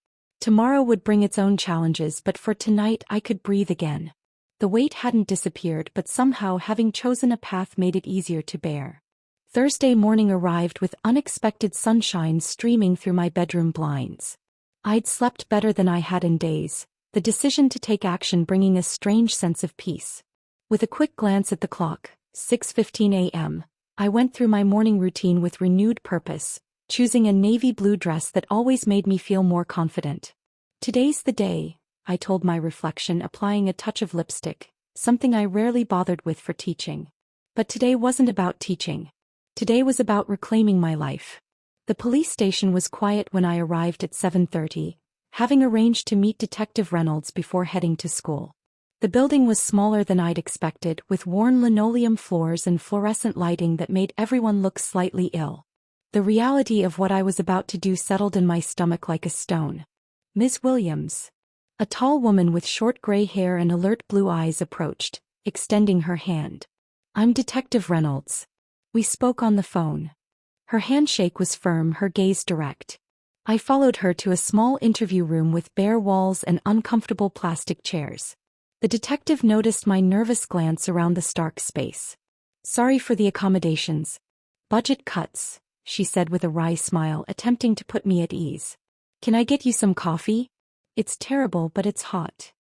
Tomorrow would bring its own challenges, but for tonight I could breathe again. The weight hadn't disappeared, but somehow having chosen a path made it easier to bear. Thursday morning arrived with unexpected sunshine streaming through my bedroom blinds. I'd slept better than I had in days, the decision to take action bringing a strange sense of peace. With a quick glance at the clock, 6:15 a.m., I went through my morning routine with renewed purpose, choosing a navy blue dress that always made me feel more confident. Today's the day, I told my reflection, applying a touch of lipstick, something I rarely bothered with for teaching. But today wasn't about teaching. Today was about reclaiming my life. The police station was quiet when I arrived at 7:30, having arranged to meet Detective Reynolds before heading to school. The building was smaller than I'd expected, with worn linoleum floors and fluorescent lighting that made everyone look slightly ill. The reality of what I was about to do settled in my stomach like a stone. Ms. Williams. A tall woman with short gray hair and alert blue eyes approached, extending her hand. I'm Detective Reynolds. We spoke on the phone. Her handshake was firm, her gaze direct. I followed her to a small interview room with bare walls and uncomfortable plastic chairs. The detective noticed my nervous glance around the stark space. Sorry for the accommodations. Budget cuts, she said with a wry smile, attempting to put me at ease. Can I get you some coffee? It's terrible, but it's hot.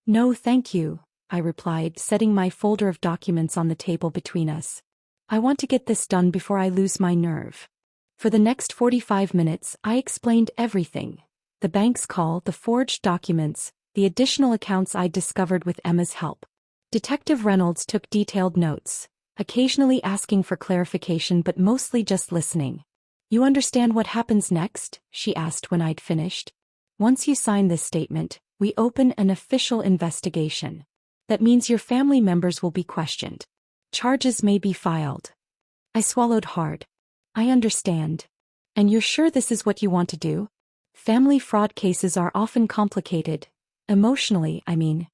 No, thank you, I replied, setting my folder of documents on the table between us. I want to get this done before I lose my nerve. For the next 45 minutes, I explained everything. The bank's call, the forged documents, the additional accounts I'd discovered with Emma's help. Detective Reynolds took detailed notes, occasionally asking for clarification but mostly just listening. You understand what happens next? She asked when I'd finished. Once you sign this statement, we open an official investigation. That means your family members will be questioned. Charges may be filed. I swallowed hard. I understand. And you're sure this is what you want to do? Family fraud cases are often complicated. Emotionally, I mean.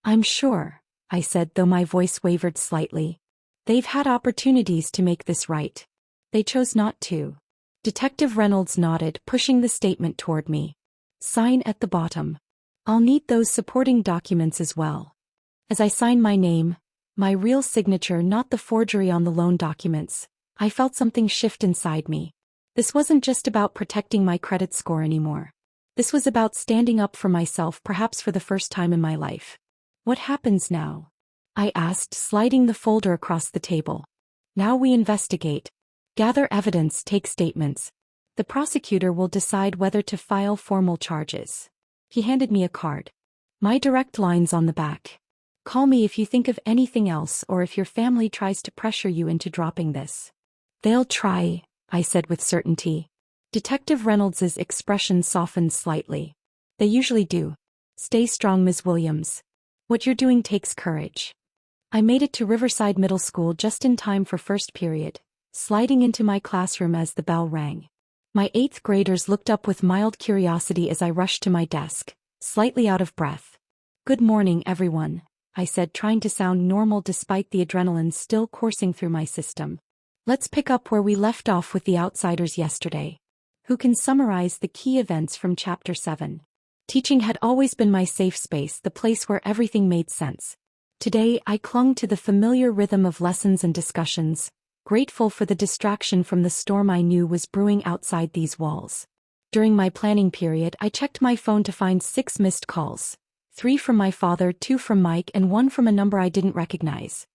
I'm sure, I said, though my voice wavered slightly. They've had opportunities to make this right. They chose not to. Detective Reynolds nodded, pushing the statement toward me. Sign at the bottom. I'll need those supporting documents as well. As I signed my name, my real signature, not the forgery on the loan documents, I felt something shift inside me. This wasn't just about protecting my credit score anymore. This was about standing up for myself, perhaps for the first time in my life. What happens now? I asked, sliding the folder across the table. Now we investigate. Gather evidence, take statements. The prosecutor will decide whether to file formal charges. He handed me a card. My direct line's on the back. Call me if you think of anything else or if your family tries to pressure you into dropping this. They'll try, I said with certainty. Detective Reynolds's expression softened slightly. They usually do. Stay strong, Ms. Williams. What you're doing takes courage. I made it to Riverside Middle School just in time for first period, sliding into my classroom as the bell rang. My 8th graders looked up with mild curiosity as I rushed to my desk, slightly out of breath. Good morning, everyone, I said, trying to sound normal despite the adrenaline still coursing through my system. Let's pick up where we left off with the outsiders yesterday. Who can summarize the key events from Chapter 7? Teaching had always been my safe space, the place where everything made sense. Today, I clung to the familiar rhythm of lessons and discussions, grateful for the distraction from the storm I knew was brewing outside these walls. During my planning period, I checked my phone to find 6 missed calls. 3 from my father, 2 from Mike, and 1 from a number I didn't recognize.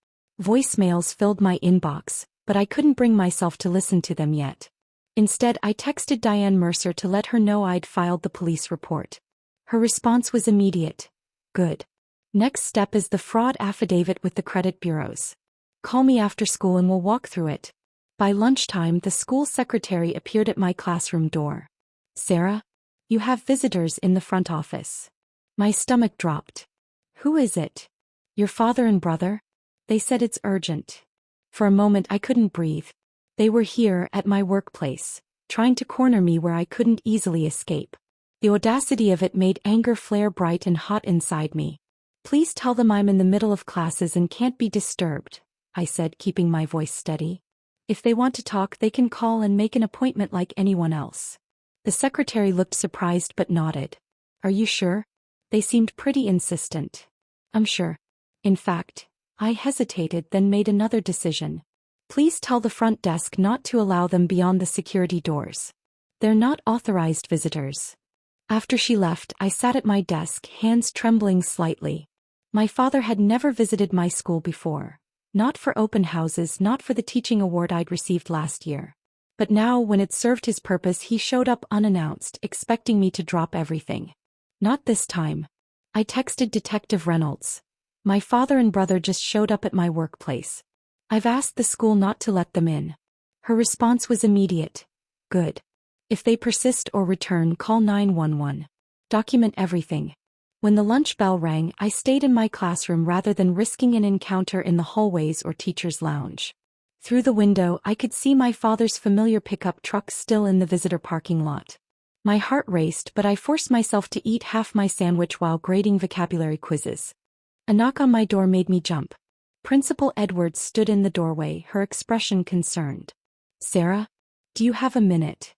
Voicemails filled my inbox, but I couldn't bring myself to listen to them yet. Instead, I texted Diane Mercer to let her know I'd filed the police report. Her response was immediate. Good. Next step is the fraud affidavit with the credit bureaus. Call me after school and we'll walk through it. By lunchtime, the school secretary appeared at my classroom door. Sarah? You have visitors in the front office. My stomach dropped. Who is it? Your father and brother? They said it's urgent. For a moment I couldn't breathe. They were here, at my workplace, trying to corner me where I couldn't easily escape. The audacity of it made anger flare bright and hot inside me. Please tell them I'm in the middle of classes and can't be disturbed, I said, keeping my voice steady. If they want to talk, they can call and make an appointment like anyone else. The secretary looked surprised but nodded. Are you sure? They seemed pretty insistent. I'm sure. In fact, I hesitated, then made another decision. Please tell the front desk not to allow them beyond the security doors. They're not authorized visitors. After she left, I sat at my desk, hands trembling slightly. My father had never visited my school before. Not for open houses, not for the teaching award I'd received last year. But now, when it served his purpose, he showed up unannounced, expecting me to drop everything. Not this time. I texted Detective Reynolds. My father and brother just showed up at my workplace. I've asked the school not to let them in. Her response was immediate. Good. If they persist or return, call 911. Document everything. When the lunch bell rang, I stayed in my classroom rather than risking an encounter in the hallways or teacher's lounge. Through the window, I could see my father's familiar pickup truck still in the visitor parking lot. My heart raced, but I forced myself to eat half my sandwich while grading vocabulary quizzes. A knock on my door made me jump. Principal Edwards stood in the doorway, her expression concerned. Sarah? Do you have a minute?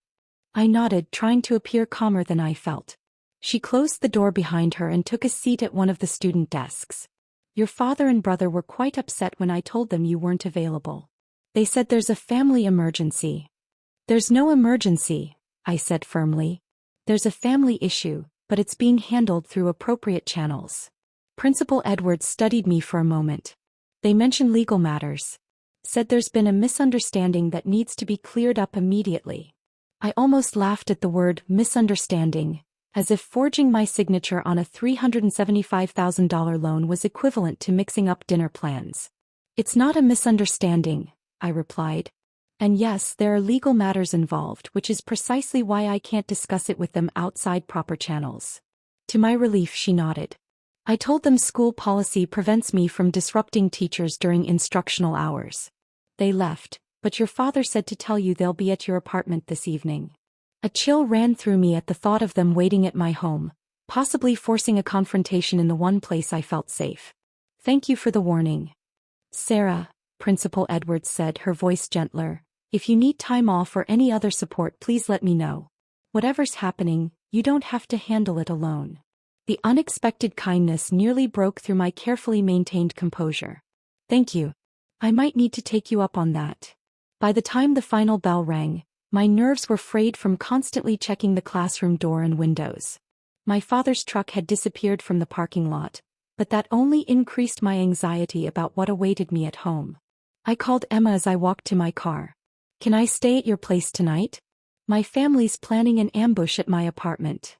I nodded, trying to appear calmer than I felt. She closed the door behind her and took a seat at one of the student desks. Your father and brother were quite upset when I told them you weren't available. They said there's a family emergency. There's no emergency, I said firmly. There's a family issue, but it's being handled through appropriate channels. Principal Edwards studied me for a moment. They mentioned legal matters. Said there's been a misunderstanding that needs to be cleared up immediately. I almost laughed at the word misunderstanding, as if forging my signature on a $375,000 loan was equivalent to mixing up dinner plans. It's not a misunderstanding, I replied. And yes, there are legal matters involved, which is precisely why I can't discuss it with them outside proper channels. To my relief, she nodded. I told them school policy prevents me from disrupting teachers during instructional hours. They left, but your father said to tell you they'll be at your apartment this evening. A chill ran through me at the thought of them waiting at my home, possibly forcing a confrontation in the one place I felt safe. Thank you for the warning. Sarah, Principal Edwards said, her voice gentler, if you need time off or any other support, please let me know. Whatever's happening, you don't have to handle it alone. The unexpected kindness nearly broke through my carefully maintained composure. Thank you. I might need to take you up on that. By the time the final bell rang, my nerves were frayed from constantly checking the classroom door and windows. My father's truck had disappeared from the parking lot, but that only increased my anxiety about what awaited me at home. I called Emma as I walked to my car. Can I stay at your place tonight? My family's planning an ambush at my apartment.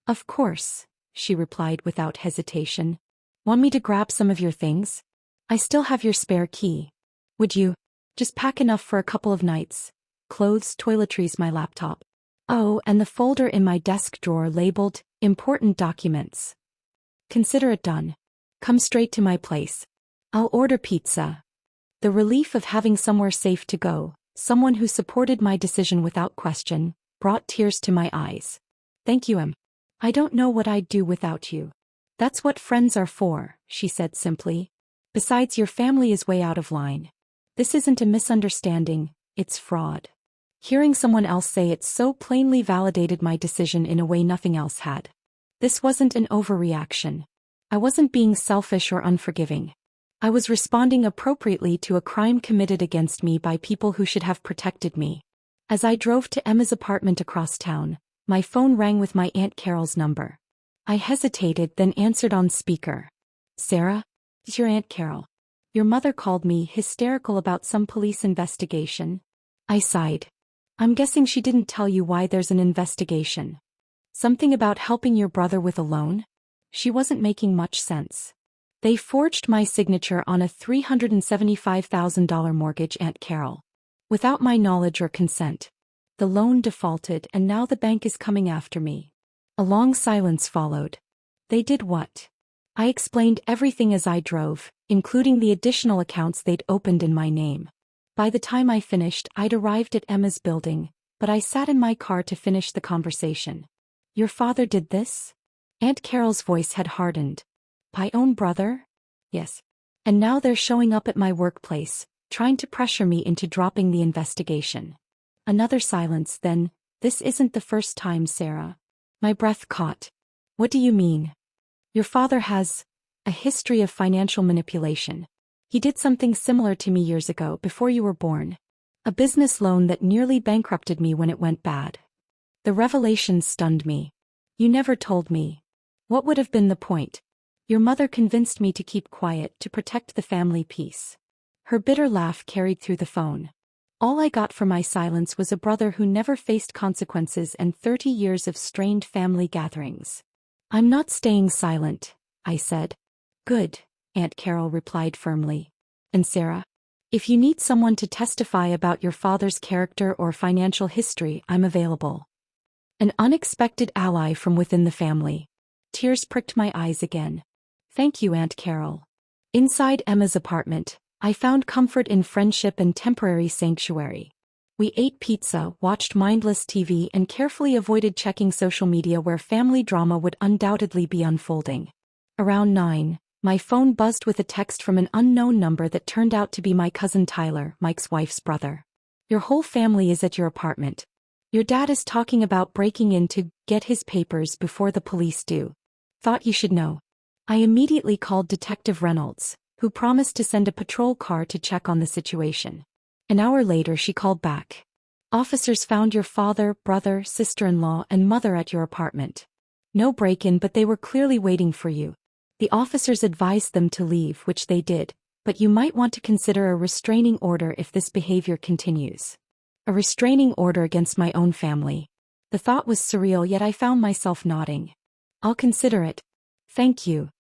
Of course, she replied without hesitation. Want me to grab some of your things? I still have your spare key. Would you? Just pack enough for a couple of nights. Clothes, toiletries, my laptop. Oh, and the folder in my desk drawer labeled, Important Documents. Consider it done. Come straight to my place. I'll order pizza. The relief of having somewhere safe to go, someone who supported my decision without question, brought tears to my eyes. Thank you, Em. I don't know what I'd do without you. That's what friends are for, she said simply. Besides, your family is way out of line. This isn't a misunderstanding, it's fraud. Hearing someone else say it so plainly validated my decision in a way nothing else had. This wasn't an overreaction. I wasn't being selfish or unforgiving. I was responding appropriately to a crime committed against me by people who should have protected me. As I drove to Emma's apartment across town, My phone rang with my Aunt Carol's number. I hesitated, then answered on speaker. Sarah? It's your Aunt Carol. Your mother called me, hysterical about some police investigation. I sighed. I'm guessing she didn't tell you why there's an investigation. Something about helping your brother with a loan? She wasn't making much sense. They forged my signature on a $375,000 mortgage, Aunt Carol. Without my knowledge or consent. The loan defaulted and now the bank is coming after me. A long silence followed. They did what? I explained everything as I drove, including the additional accounts they'd opened in my name. By the time I finished, I'd arrived at Emma's building, but I sat in my car to finish the conversation. Your father did this? Aunt Carol's voice had hardened. My own brother? Yes. And now they're showing up at my workplace, trying to pressure me into dropping the investigation. Another silence, then, this isn't the first time, Sarah. My breath caught. What do you mean? Your father has a history of financial manipulation. He did something similar to me years ago, before you were born. A business loan that nearly bankrupted me when it went bad. The revelation stunned me. You never told me. What would have been the point? Your mother convinced me to keep quiet to protect the family peace. Her bitter laugh carried through the phone. All I got for my silence was a brother who never faced consequences and 30 years of strained family gatherings. I'm not staying silent, I said. Good, Aunt Carol replied firmly. And Sarah? If you need someone to testify about your father's character or financial history, I'm available. An unexpected ally from within the family. Tears pricked my eyes again. Thank you, Aunt Carol. Inside Emma's apartment, I found comfort in friendship and temporary sanctuary. We ate pizza, watched mindless TV, and carefully avoided checking social media where family drama would undoubtedly be unfolding. Around 9, my phone buzzed with a text from an unknown number that turned out to be my cousin Tyler, Mike's wife's brother. Your whole family is at your apartment. Your dad is talking about breaking in to get his papers before the police do. Thought you should know. I immediately called Detective Reynolds, who promised to send a patrol car to check on the situation. An hour later she called back. Officers found your father, brother, sister-in-law, and mother at your apartment. No break-in, but they were clearly waiting for you. The officers advised them to leave, which they did, but you might want to consider a restraining order if this behavior continues. A restraining order against my own family. The thought was surreal, yet I found myself nodding. I'll consider it. Thank you.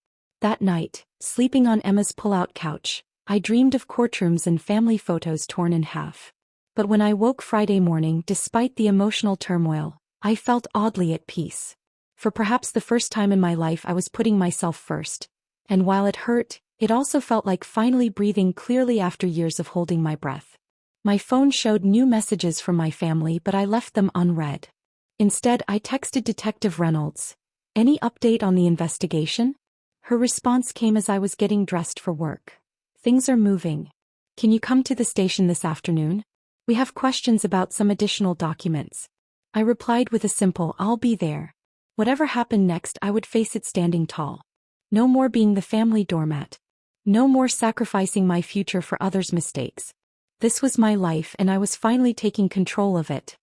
That night, sleeping on Emma's pull-out couch, I dreamed of courtrooms and family photos torn in half. But when I woke Friday morning, despite the emotional turmoil, I felt oddly at peace. For perhaps the first time in my life I was putting myself first. And while it hurt, it also felt like finally breathing clearly after years of holding my breath. My phone showed new messages from my family, but I left them unread. Instead, I texted Detective Reynolds. Any update on the investigation? Her response came as I was getting dressed for work. Things are moving. Can you come to the station this afternoon? We have questions about some additional documents. I replied with a simple, I'll be there. Whatever happened next, I would face it standing tall. No more being the family doormat. No more sacrificing my future for others' mistakes. This was my life and I was finally taking control of it.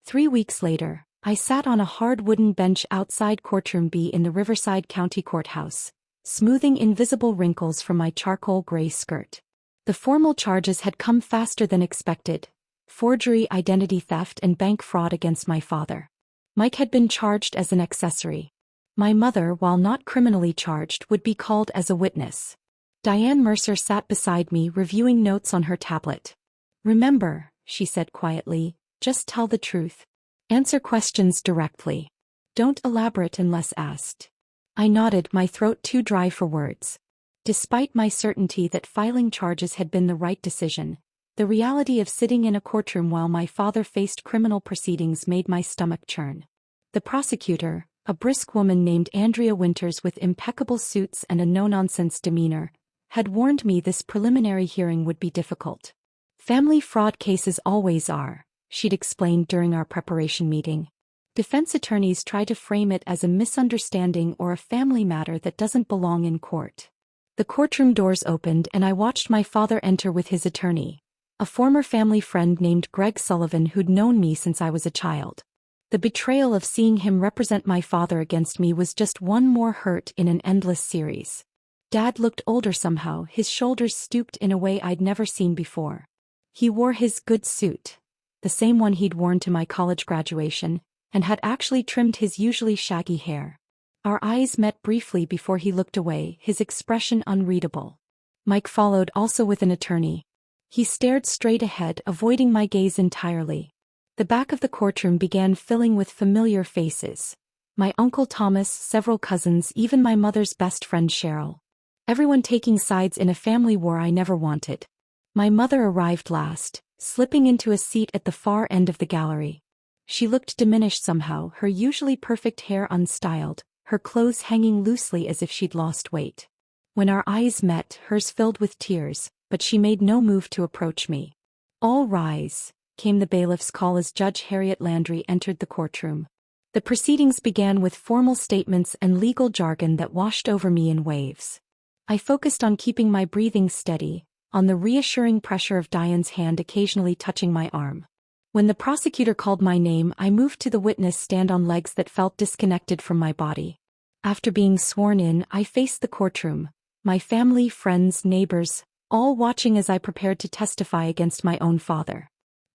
3 weeks later, I sat on a hard wooden bench outside Courtroom B in the Riverside County Courthouse, smoothing invisible wrinkles from my charcoal gray skirt. The formal charges had come faster than expected: forgery, identity theft, and bank fraud against my father. Mike had been charged as an accessory. My mother, while not criminally charged, would be called as a witness. Diane Mercer sat beside me, reviewing notes on her tablet. Remember, she said quietly, just tell the truth. Answer questions directly. Don't elaborate unless asked. I nodded, my throat too dry for words. Despite my certainty that filing charges had been the right decision, the reality of sitting in a courtroom while my father faced criminal proceedings made my stomach churn. The prosecutor, a brisk woman named Andrea Winters with impeccable suits and a no-nonsense demeanor, had warned me this preliminary hearing would be difficult. Family fraud cases always are, she'd explained during our preparation meeting. Defense attorneys try to frame it as a misunderstanding or a family matter that doesn't belong in court. The courtroom doors opened and I watched my father enter with his attorney, a former family friend named Greg Sullivan who'd known me since I was a child. The betrayal of seeing him represent my father against me was just one more hurt in an endless series. Dad looked older somehow, his shoulders stooped in a way I'd never seen before. He wore his good suit, the same one he'd worn to my college graduation, and had actually trimmed his usually shaggy hair. Our eyes met briefly before he looked away, his expression unreadable. Mike followed, also with an attorney. He stared straight ahead, avoiding my gaze entirely. The back of the courtroom began filling with familiar faces. My Uncle Thomas, several cousins, even my mother's best friend Cheryl. Everyone taking sides in a family war I never wanted. My mother arrived last, slipping into a seat at the far end of the gallery. She looked diminished somehow, her usually perfect hair unstyled, her clothes hanging loosely as if she'd lost weight. When our eyes met, hers filled with tears, but she made no move to approach me. "All rise," came the bailiff's call as Judge Harriet Landry entered the courtroom. The proceedings began with formal statements and legal jargon that washed over me in waves. I focused on keeping my breathing steady, on the reassuring pressure of Diane's hand occasionally touching my arm. When the prosecutor called my name, I moved to the witness stand on legs that felt disconnected from my body. After being sworn in, I faced the courtroom, my family, friends, neighbors, all watching as I prepared to testify against my own father.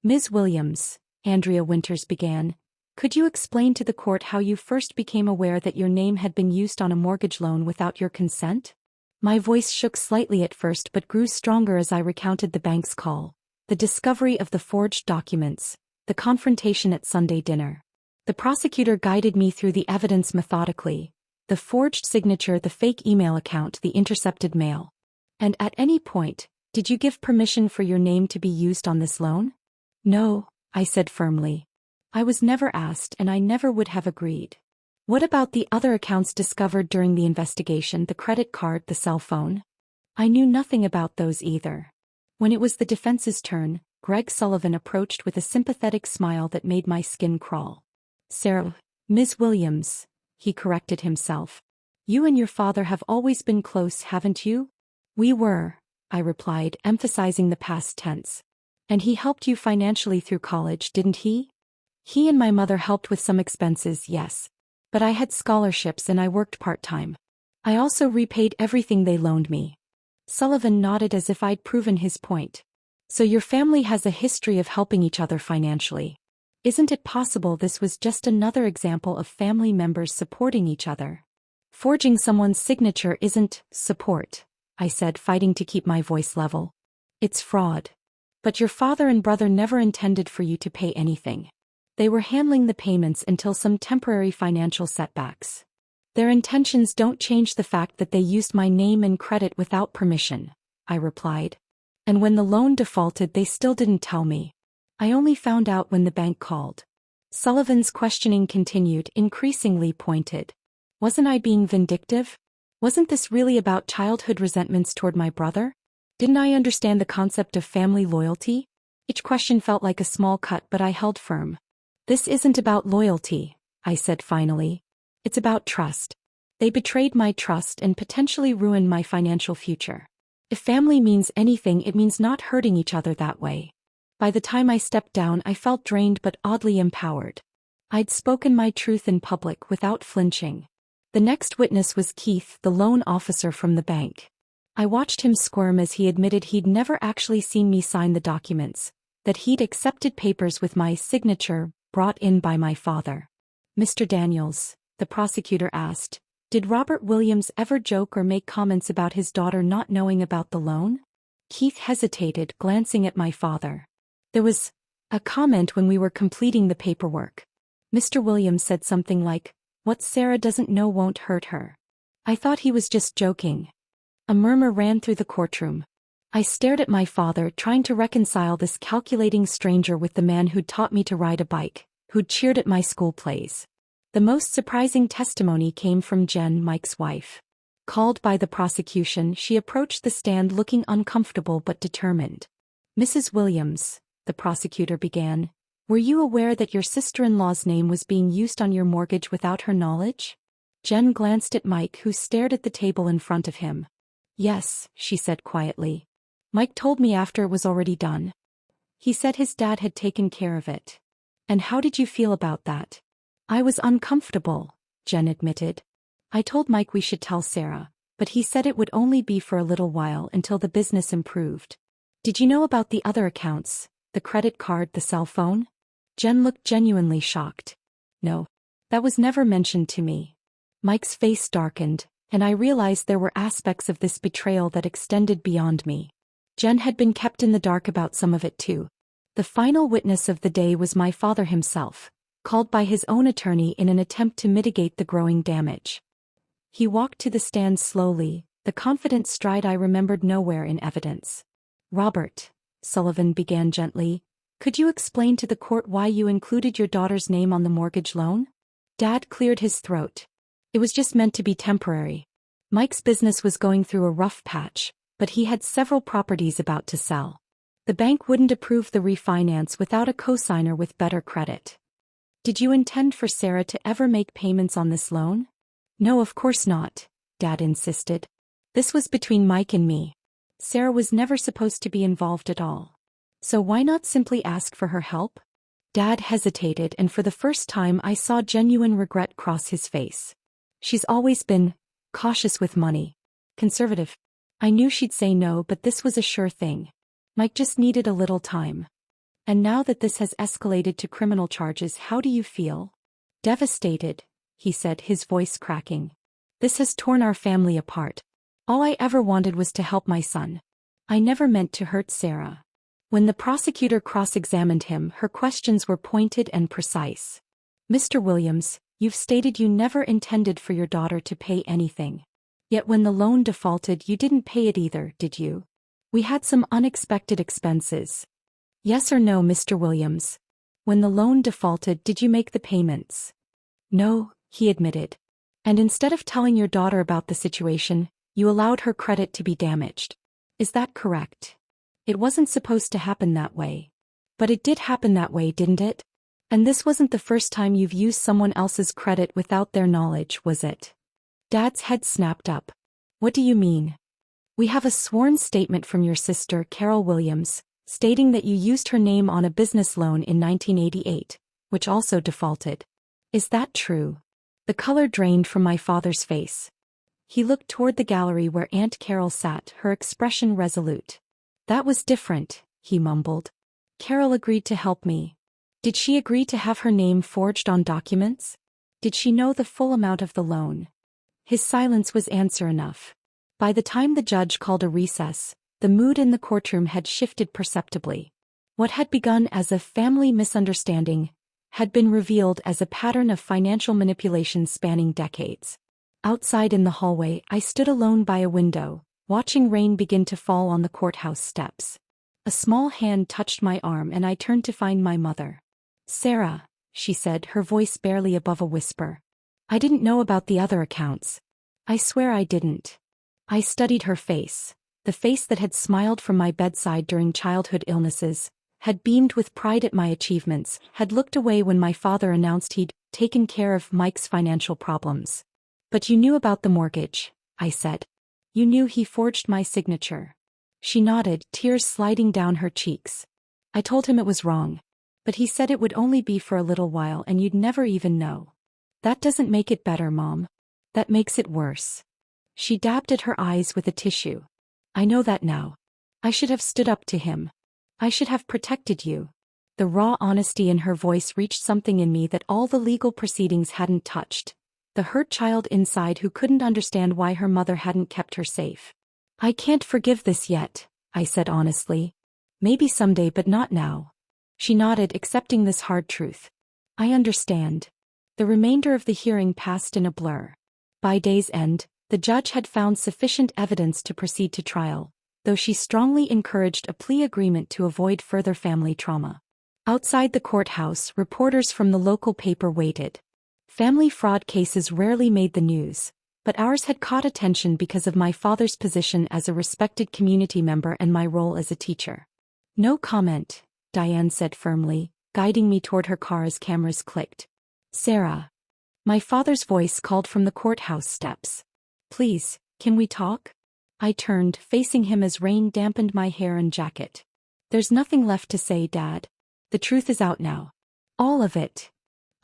"Ms. Williams," Andrea Winters began, "could you explain to the court how you first became aware that your name had been used on a mortgage loan without your consent?" My voice shook slightly at first but grew stronger as I recounted the bank's call, the discovery of the forged documents, the confrontation at Sunday dinner. The prosecutor guided me through the evidence methodically, the forged signature, the fake email account, the intercepted mail. "And at any point, did you give permission for your name to be used on this loan?" "No," I said firmly. "I was never asked and I never would have agreed." "What about the other accounts discovered during the investigation, the credit card, the cell phone?" "I knew nothing about those either." When it was the defense's turn, Greg Sullivan approached with a sympathetic smile that made my skin crawl. "Sarah, Ms. Williams," he corrected himself. "You and your father have always been close, haven't you?" "We were," I replied, emphasizing the past tense. "And he helped you financially through college, didn't he?" "He and my mother helped with some expenses, yes. But I had scholarships and I worked part-time. I also repaid everything they loaned me." Sullivan nodded as if I'd proven his point. "So your family has a history of helping each other financially. Isn't it possible this was just another example of family members supporting each other?" "Forging someone's signature isn't support," I said, fighting to keep my voice level. "It's fraud. But your father and brother never intended for you to pay anything. They were handling the payments until some temporary financial setbacks. Their intentions don't change the fact that they used my name and credit without permission," I replied. "And when the loan defaulted, they still didn't tell me. I only found out when the bank called." Sullivan's questioning continued, increasingly pointed. Wasn't I being vindictive? Wasn't this really about childhood resentments toward my brother? Didn't I understand the concept of family loyalty? Each question felt like a small cut, but I held firm. "This isn't about loyalty," I said finally. "It's about trust. They betrayed my trust and potentially ruined my financial future. If family means anything, it means not hurting each other that way." By the time I stepped down, I felt drained but oddly empowered. I'd spoken my truth in public without flinching. The next witness was Keith, the loan officer from the bank. I watched him squirm as he admitted he'd never actually seen me sign the documents, that he'd accepted papers with my signature, brought in by my father. "Mr. Daniels," the prosecutor asked, "did Robert Williams ever joke or make comments about his daughter not knowing about the loan?" Keith hesitated, glancing at my father. "There was a comment when we were completing the paperwork. Mr. Williams said something like, 'What Sarah doesn't know won't hurt her.' I thought he was just joking." A murmur ran through the courtroom. I stared at my father, trying to reconcile this calculating stranger with the man who'd taught me to ride a bike, who'd cheered at my school plays. The most surprising testimony came from Jen, Mike's wife. Called by the prosecution, she approached the stand looking uncomfortable but determined. "Mrs. Williams," the prosecutor began, "were you aware that your sister-in-law's name was being used on your mortgage without her knowledge?" Jen glanced at Mike, who stared at the table in front of him. "Yes," she said quietly. "Mike told me after it was already done. He said his dad had taken care of it." "And how did you feel about that?" I was uncomfortable, Jen admitted. I told Mike we should tell Sarah, but he said it would only be for a little while until the business improved. Did you know about the other accounts, the credit card, the cell phone? Jen looked genuinely shocked. No. That was never mentioned to me. Mike's face darkened, and I realized there were aspects of this betrayal that extended beyond me. Jen had been kept in the dark about some of it too. The final witness of the day was my father himself, called by his own attorney in an attempt to mitigate the growing damage. He walked to the stand slowly, the confident stride I remembered nowhere in evidence. Robert, Sullivan began gently, could you explain to the court why you included your daughter's name on the mortgage loan? Dad cleared his throat. It was just meant to be temporary. Mike's business was going through a rough patch, but he had several properties about to sell. The bank wouldn't approve the refinance without a cosigner with better credit. Did you intend for Sarah to ever make payments on this loan? No, of course not, Dad insisted. This was between Mike and me. Sarah was never supposed to be involved at all. So why not simply ask for her help? Dad hesitated, and for the first time I saw genuine regret cross his face. She's always been cautious with money. Conservative. I knew she'd say no, but this was a sure thing. Mike just needed a little time. And now that this has escalated to criminal charges, how do you feel? Devastated, he said, his voice cracking. This has torn our family apart. All I ever wanted was to help my son. I never meant to hurt Sarah. When the prosecutor cross-examined him, her questions were pointed and precise. Mr. Williams, you've stated you never intended for your daughter to pay anything. Yet when the loan defaulted, you didn't pay it either, did you? We had some unexpected expenses. Yes or no, Mr. Williams? When the loan defaulted, did you make the payments? No, he admitted. And instead of telling your daughter about the situation, you allowed her credit to be damaged. Is that correct? It wasn't supposed to happen that way. But it did happen that way, didn't it? And this wasn't the first time you've used someone else's credit without their knowledge, was it? Dad's head snapped up. What do you mean? We have a sworn statement from your sister, Carol Williams, stating that you used her name on a business loan in 1988, which also defaulted. Is that true? The color drained from my father's face. He looked toward the gallery where Aunt Carol sat, her expression resolute. That was different, he mumbled. Carol agreed to help me. Did she agree to have her name forged on documents? Did she know the full amount of the loan? His silence was answer enough. By the time the judge called a recess, the mood in the courtroom had shifted perceptibly. What had begun as a family misunderstanding had been revealed as a pattern of financial manipulation spanning decades. Outside in the hallway, I stood alone by a window, watching rain begin to fall on the courthouse steps. A small hand touched my arm and I turned to find my mother. Sarah, she said, her voice barely above a whisper. I didn't know about the other accounts. I swear I didn't. I studied her face, the face that had smiled from my bedside during childhood illnesses, had beamed with pride at my achievements, had looked away when my father announced he'd taken care of Mike's financial problems. But you knew about the mortgage, I said. You knew he forged my signature. She nodded, tears sliding down her cheeks. I told him it was wrong. But he said it would only be for a little while and you'd never even know. That doesn't make it better, Mom. That makes it worse. She dabbed at her eyes with a tissue. I know that now. I should have stood up to him. I should have protected you. The raw honesty in her voice reached something in me that all the legal proceedings hadn't touched. The hurt child inside who couldn't understand why her mother hadn't kept her safe. I can't forgive this yet, I said honestly. Maybe someday, but not now. She nodded, accepting this hard truth. I understand. The remainder of the hearing passed in a blur. By day's end, the judge had found sufficient evidence to proceed to trial, though she strongly encouraged a plea agreement to avoid further family trauma. Outside the courthouse, reporters from the local paper waited. Family fraud cases rarely made the news, but ours had caught attention because of my father's position as a respected community member and my role as a teacher. No comment, Diane said firmly, guiding me toward her car as cameras clicked. Sarah. My father's voice called from the courthouse steps. Please, can we talk? I turned, facing him as rain dampened my hair and jacket. There's nothing left to say, Dad. The truth is out now. All of it.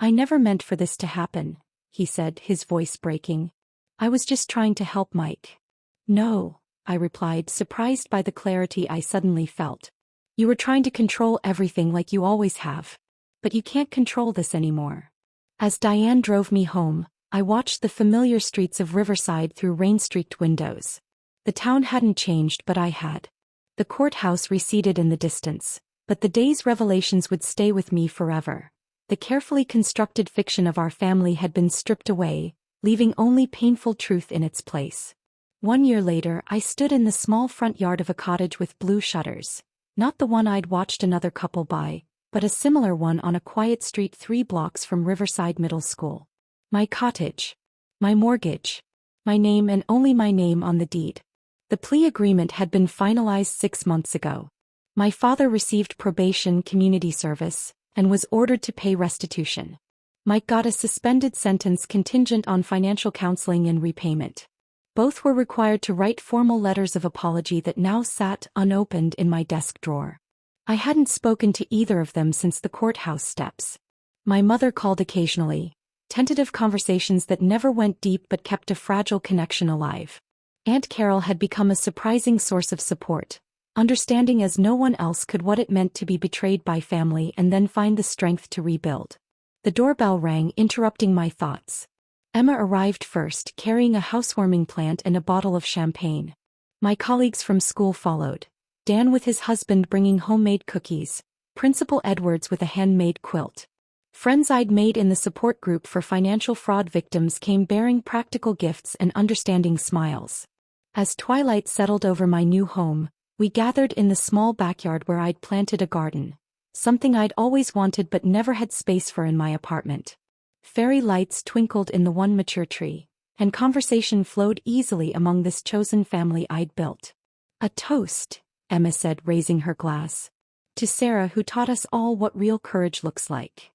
"I never meant for this to happen," he said, his voice breaking. "I was just trying to help Mike." "No," I replied, surprised by the clarity I suddenly felt. "You were trying to control everything like you always have. But you can't control this anymore." As Diane drove me home, I watched the familiar streets of Riverside through rain-streaked windows. The town hadn't changed, but I had. The courthouse receded in the distance, but the day's revelations would stay with me forever. The carefully constructed fiction of our family had been stripped away, leaving only painful truth in its place. 1 year later, I stood in the small front yard of a cottage with blue shutters. Not the one I'd watched another couple buy, but a similar one on a quiet street 3 blocks from Riverside Middle School. My cottage. My mortgage. My name and only my name on the deed. The plea agreement had been finalized 6 months ago. My father received probation community service, and was ordered to pay restitution. Mike got a suspended sentence contingent on financial counseling and repayment. Both were required to write formal letters of apology that now sat unopened in my desk drawer. I hadn't spoken to either of them since the courthouse steps. My mother called occasionally, tentative conversations that never went deep but kept a fragile connection alive. Aunt Carol had become a surprising source of support, understanding as no one else could what it meant to be betrayed by family and then find the strength to rebuild. The doorbell rang, interrupting my thoughts. Emma arrived first, carrying a housewarming plant and a bottle of champagne. My colleagues from school followed. Dan with his husband bringing homemade cookies, Principal Edwards with a handmade quilt. Friends I'd made in the support group for financial fraud victims came bearing practical gifts and understanding smiles. As twilight settled over my new home, we gathered in the small backyard where I'd planted a garden, something I'd always wanted but never had space for in my apartment. Fairy lights twinkled in the one mature tree, and conversation flowed easily among this chosen family I'd built. "A toast," Emma said, raising her glass. "To Sarah, who taught us all what real courage looks like."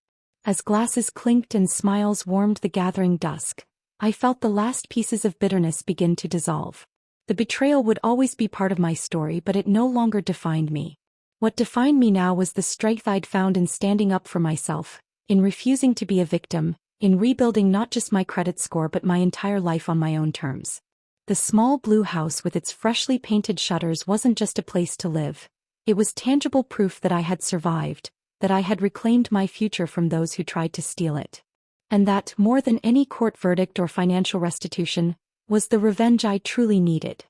As glasses clinked and smiles warmed the gathering dusk, I felt the last pieces of bitterness begin to dissolve. The betrayal would always be part of my story, but it no longer defined me. What defined me now was the strength I'd found in standing up for myself, in refusing to be a victim, in rebuilding not just my credit score but my entire life on my own terms. The small blue house with its freshly painted shutters wasn't just a place to live. It was tangible proof that I had survived, that I had reclaimed my future from those who tried to steal it. And that, more than any court verdict or financial restitution, was the revenge I truly needed.